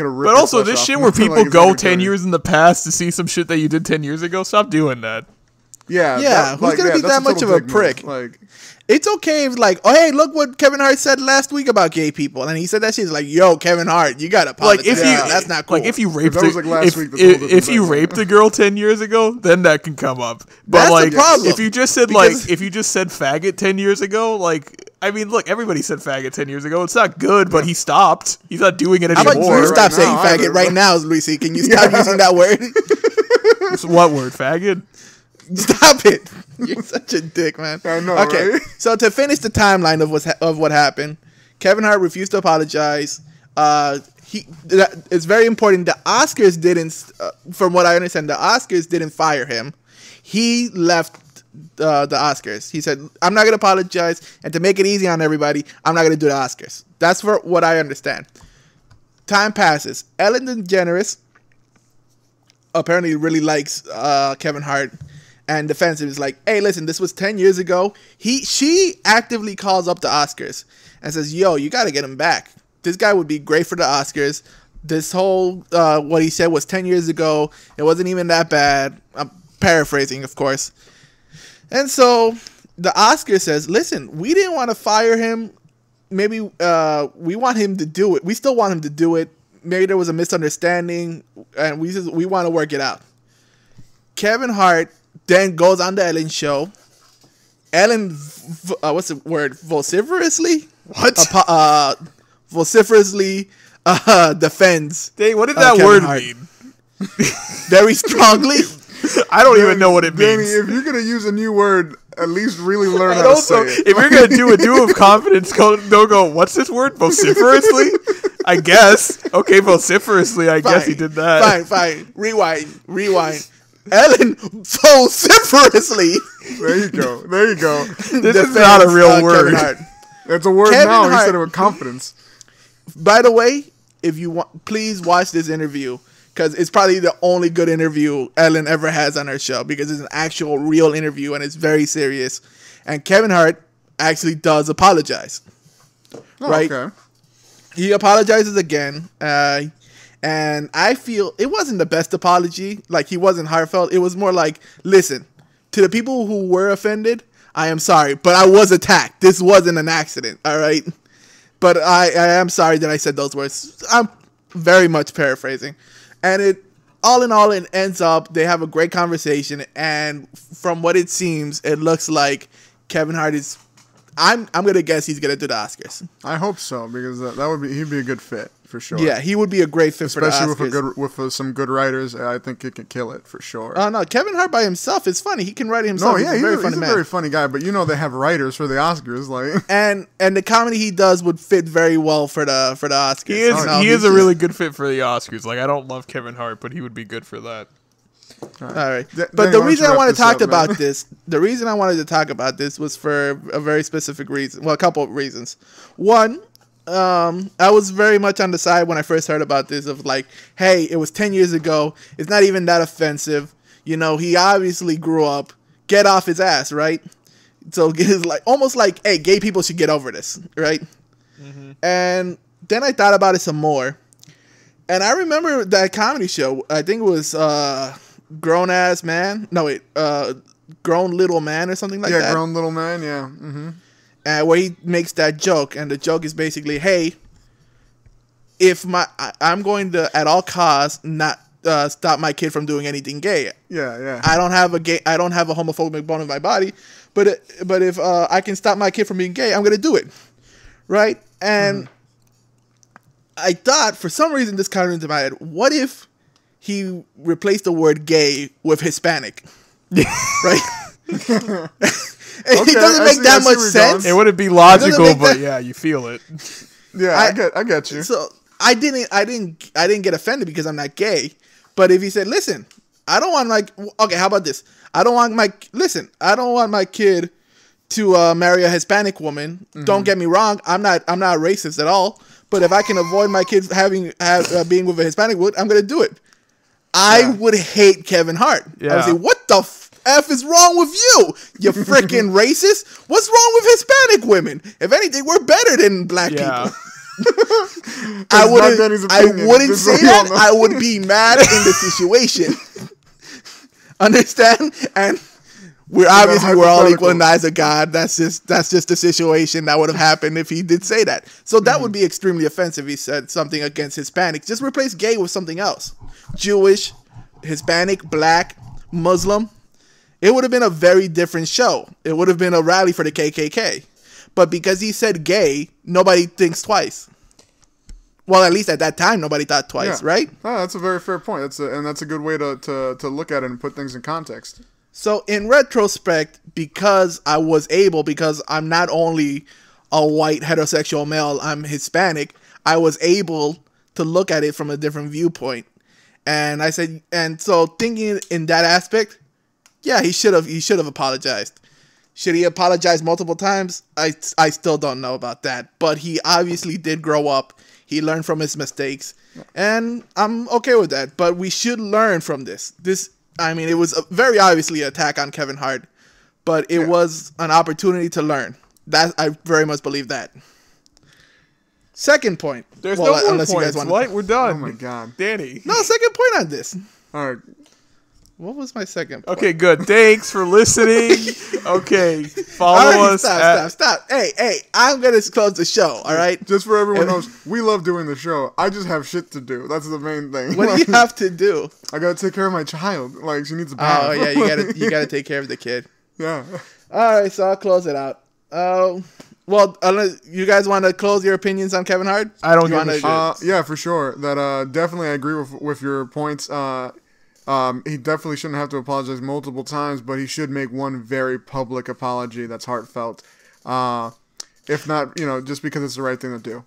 S2: rip.
S3: But also, this shit where people go 10 years in the past to see some shit that you did 10 years ago, stop doing that.
S2: Yeah.
S1: Who's gonna be that much of a prick? It's okay if oh hey, look what Kevin Hart said last week about gay people, and he said that shit's yo, Kevin Hart, you gotta apologize. That's not cool.
S3: If you raped if you raped a girl 10 years ago, then that can come up. But
S1: that's the problem.
S3: If you just said faggot 10 years ago, I mean, look, everybody said faggot 10 years ago. It's not good, but he stopped. He's not doing it anymore.
S1: How about you stop saying faggot right now, Lucy? Can you stop using that word?
S3: What word? Faggot?
S1: Stop it! You're such a dick, man.
S2: I know.
S1: Okay,
S2: right?
S1: So to finish the timeline of what happened, Kevin Hart refused to apologize. It's very important. The Oscars didn't, from what I understand, the Oscars didn't fire him. He left the Oscars. He said, "I'm not gonna apologize, and to make it easy on everybody, I'm not gonna do the Oscars." That's for what I understand. Time passes. Ellen DeGeneres apparently really likes Kevin Hart. And defensive is hey, listen, this was 10 years ago. She actively calls up the Oscars and says, yo, you got to get him back. This guy would be great for the Oscars. This whole, what he said was 10 years ago. It wasn't even that bad. I'm paraphrasing, of course. And so the Oscar says, listen, we didn't want to fire him. Maybe we want him to do it. We still want him to do it. Maybe there was a misunderstanding, and we want to work it out. Kevin Hart then goes on the Ellen show. Ellen, what's the word? Vociferously?
S3: What?
S1: Vociferously defends.
S3: Dang, what did that word mean?
S1: Very strongly.
S3: I don't even know what it means.
S2: Danny, if you're gonna use a new word, at least really learn how to say it.
S3: If you're gonna do it with confidence, don't go. What's this word? Vociferously? I guess. Okay, vociferously. I guess he did that.
S1: Fine. Rewind. Ellen vociferously.
S2: There you go.
S3: This is not a real word.
S2: It's a word Kevin now. Hart. He said it with confidence.
S1: By the way, if you want, please watch this interview because it's probably the only good interview Ellen ever has on her show because it's an actual real interview and it's very serious. And Kevin Hart actually does apologize. Right?
S2: Okay.
S1: He apologizes again. And I feel it wasn't the best apology. He wasn't heartfelt. It was more listen, to the people who were offended, I am sorry, but I was attacked. This wasn't an accident, all right? But I am sorry that I said those words. I'm very much paraphrasing. And all in all, it ends up, they have a great conversation. And from what it seems, it looks like Kevin Hart is, I'm going to guess he's going to do the Oscars.
S2: I hope so, because he'd be a good fit. For sure.
S1: Yeah, he would be a great fit for the Oscars.
S2: Especially with some good writers. I think he could kill it for sure.
S1: Oh, no. Kevin Hart by himself is funny. He can write it himself.
S2: No, yeah, he's a very funny guy. But they have writers for the Oscars.
S1: And the comedy he does would fit very well for the Oscars.
S3: He is a really good fit for the Oscars. I don't love Kevin Hart, but he would be good for that.
S1: All right. But the reason I want to talk about this, the reason I wanted to talk about this was for a very specific reason. Well, a couple of reasons. One, I was very much on the side when I first heard about this of hey, it was 10 years ago. It's not even that offensive. He obviously grew up. Get off his ass, right? So it's almost hey, gay people should get over this, right? And then I thought about it some more. And I remember that comedy show. I think it was Grown Ass Man. No, wait. Grown Little Man or something like that.
S2: Yeah, Grown Little Man, yeah. Mm-hmm.
S1: And where he makes that joke. And the joke is basically, hey, if I'm going to, at all costs, not stop my kid from doing anything gay.
S2: Yeah.
S1: I don't have a homophobic bone in my body, but if I can stop my kid from being gay, I'm gonna do it, right? And I thought for some reason this countered into my head. What if he replaced the word gay with Hispanic, right? It doesn't make that much sense.
S3: It wouldn't be logical, but yeah, you feel it.
S2: Yeah, I get you.
S1: So I didn't get offended because I'm not gay. But if he said, "Listen, I don't want how about this? I don't want my kid to marry a Hispanic woman. Don't get me wrong, I'm not racist at all. But if I can avoid my kids being with a Hispanic woman, I'm gonna do it." I would hate Kevin Hart. I would say, "What the F is wrong with you? You freaking racist! What's wrong with Hispanic women? If anything, we're better than black people." I wouldn't say that. I would be mad in the situation. Understand? And we're all equal in the eyes of God. That's just the situation that would have happened if he did say that. So that would be extremely offensive if he said something against Hispanic. Just replace gay with something else. Jewish, Hispanic, black, Muslim. It would have been a very different show. It would have been a rally for the KKK. But because he said gay, nobody thinks twice. Well, at least at that time, nobody thought twice, right?
S2: Oh, that's a very fair point. That's a good way to look at it and put things in context.
S1: So in retrospect, because I'm not only a white heterosexual male, I'm Hispanic, I was able to look at it from a different viewpoint. And I said, and so thinking in that aspect, yeah, he should have apologized. Should he apologize multiple times? I still don't know about that. But he obviously did grow up. He learned from his mistakes. And I'm okay with that. But we should learn from this. It was very obviously an attack on Kevin Hart. But it was an opportunity to learn. I very much believe that. Second point.
S3: There's no more points. You guys want what? We're done.
S2: Oh, my God.
S3: Danny.
S1: No, second point on this.
S2: All right.
S1: What was my second point?
S3: Okay, good. Thanks for listening. Okay, follow us.
S1: Stop. Hey, I'm going to close the show, all right?
S2: Just for everyone else, we love doing the show. I just have shit to do. That's the main thing.
S1: What do you have to do?
S2: I got to take care of my child. Like, she needs a bath.
S1: Oh, yeah, you got to take care of the kid.
S2: Yeah.
S1: All right, so I'll close it out. Well, unless you guys want to close your opinions on Kevin Hart?
S3: I don't give a shit.
S2: Yeah, for sure. That definitely I agree with your points. He definitely shouldn't have to apologize multiple times, but he should make one very public apology that's heartfelt. If not, just because it's the right thing to do.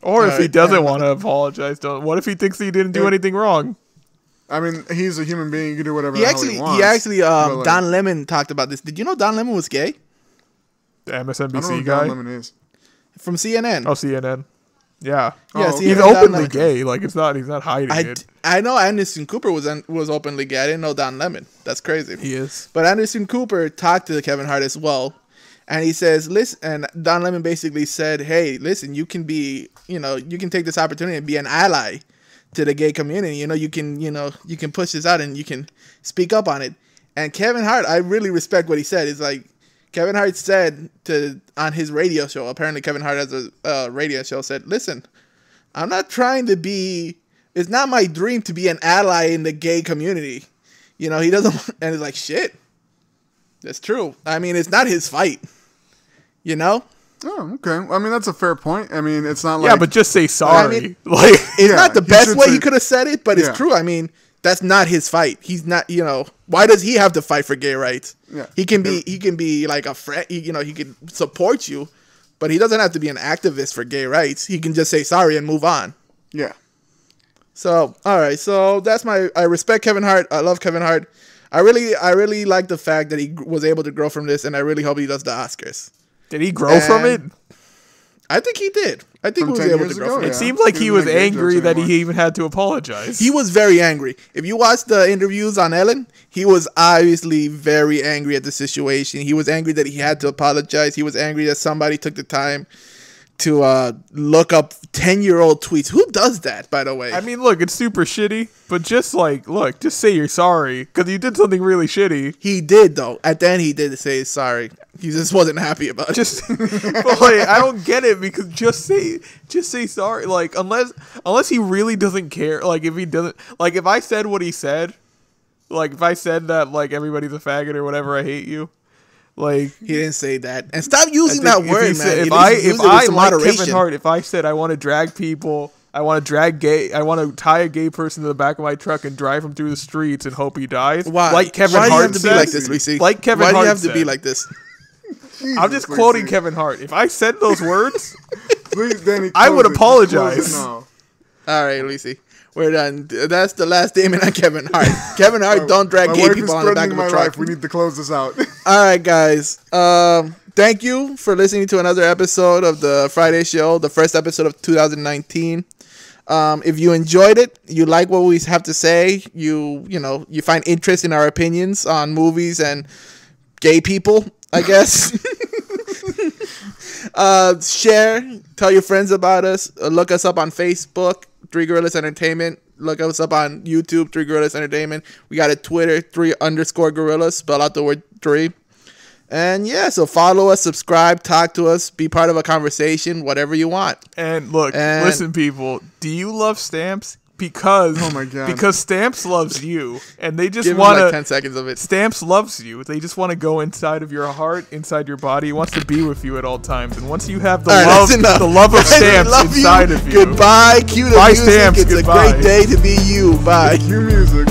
S3: Or if he doesn't want to apologize, what if he thinks he didn't do anything wrong?
S2: I mean, he's a human being. He can do whatever the hell he wants.
S1: He actually, Don Lemon talked about this. Did you know Don Lemon was gay?
S3: The MSNBC
S2: I don't know who
S3: guy?
S2: Don Lemon is.
S1: From CNN.
S3: Oh, CNN. Yeah.
S1: Yeah,
S3: he's openly gay. Like he's not hiding it.
S1: I know Anderson Cooper was openly gay. I didn't know Don Lemon. That's crazy.
S3: He is.
S1: But Anderson Cooper talked to Kevin Hart as well, and he says, "Listen." And Don Lemon basically said, "Hey, listen. You can take this opportunity and be an ally to the gay community. You can push this out and you can speak up on it." And Kevin Hart, I really respect what he said. It's like Kevin Hart said on his radio show. Apparently, Kevin Hart has a radio show. Said, "Listen, I'm not trying to be. It's not my dream to be an ally in the gay community. He doesn't." And it's like, shit. That's true. I mean, it's not his fight.
S2: Oh, okay. I mean, that's a fair point. I mean, it's not like...
S3: Yeah, but just say sorry.
S1: It's not the best way he could have said it, but it's true. I mean, that's not his fight. He's not, why does he have to fight for gay rights?
S2: Yeah.
S1: He can be like a friend, he can support you, but he doesn't have to be an activist for gay rights. He can just say sorry and move on.
S2: Yeah.
S1: So, all right. So that's I respect Kevin Hart. I love Kevin Hart. I really like the fact that he was able to grow from this, and I really hope he does the Oscars.
S3: Did he grow from it?
S1: I think he did. I think he was able to grow from it.
S3: It seemed like he was angry that he even had to apologize.
S1: He was very angry. If you watch the interviews on Ellen, he was obviously very angry at the situation. He was angry that he had to apologize. He was angry that somebody took the time look up 10-year-old tweets. Who does that, by the way?
S3: I mean, look, it's super shitty, but just say you're sorry because you did something really shitty.
S1: He did, though. At the end, he did say sorry. He just wasn't happy about it.
S3: But I don't get it because just say sorry. Like, unless he really doesn't care. Like, if he doesn't, like, if I said what he said, like, if I said that, like, everybody's a faggot or whatever, I hate you. Like,
S1: he didn't say that, and stop using that word, man.
S3: If I like Kevin Hart, if I said I want to drag people, I want to tie a gay person to the back of my truck and drive him through the streets and hope he dies.
S1: Why?
S3: Like Kevin Hart
S1: do you have to be like this, Lucy?
S3: Like Kevin Hart
S1: Why do you have
S3: said.
S1: to be like this?
S3: I'm just quoting Kevin Hart. If I said those words,
S2: please, Danny,
S3: I would apologize.
S1: All right, Lucy. We're done. That's the last statement on Kevin Hart. Kevin Hart, don't drag gay people on the back of a truck.
S2: Life. We need to close this out.
S1: All right, guys. Thank you for listening to another episode of the Friday Show, the first episode of 2019. If you enjoyed it, you like what we have to say, you find interest in our opinions on movies and gay people, I guess. Share, tell your friends about us. Look us up on Facebook, 3 Gorillas Entertainment. Look us up on YouTube, 3 Gorillas Entertainment. We got a Twitter, 3_Gorillas. Spell out the word 3. And yeah, so follow us, subscribe, talk to us, be part of a conversation, whatever you want.
S3: And look, listen, people, do you love Stamps? Because
S2: oh my God.
S3: Because Stamps loves you, and they just
S1: Give
S3: want
S1: like 10 seconds of it.
S3: Stamps loves you. They just want to go inside of your heart, inside your body. He wants to be with you at all times. And once you have the love of Stamps inside of you,
S1: goodbye. Cue the music.
S3: Stamps.
S1: It's
S3: goodbye.
S1: a great day to be you. Bye.
S2: Cue music.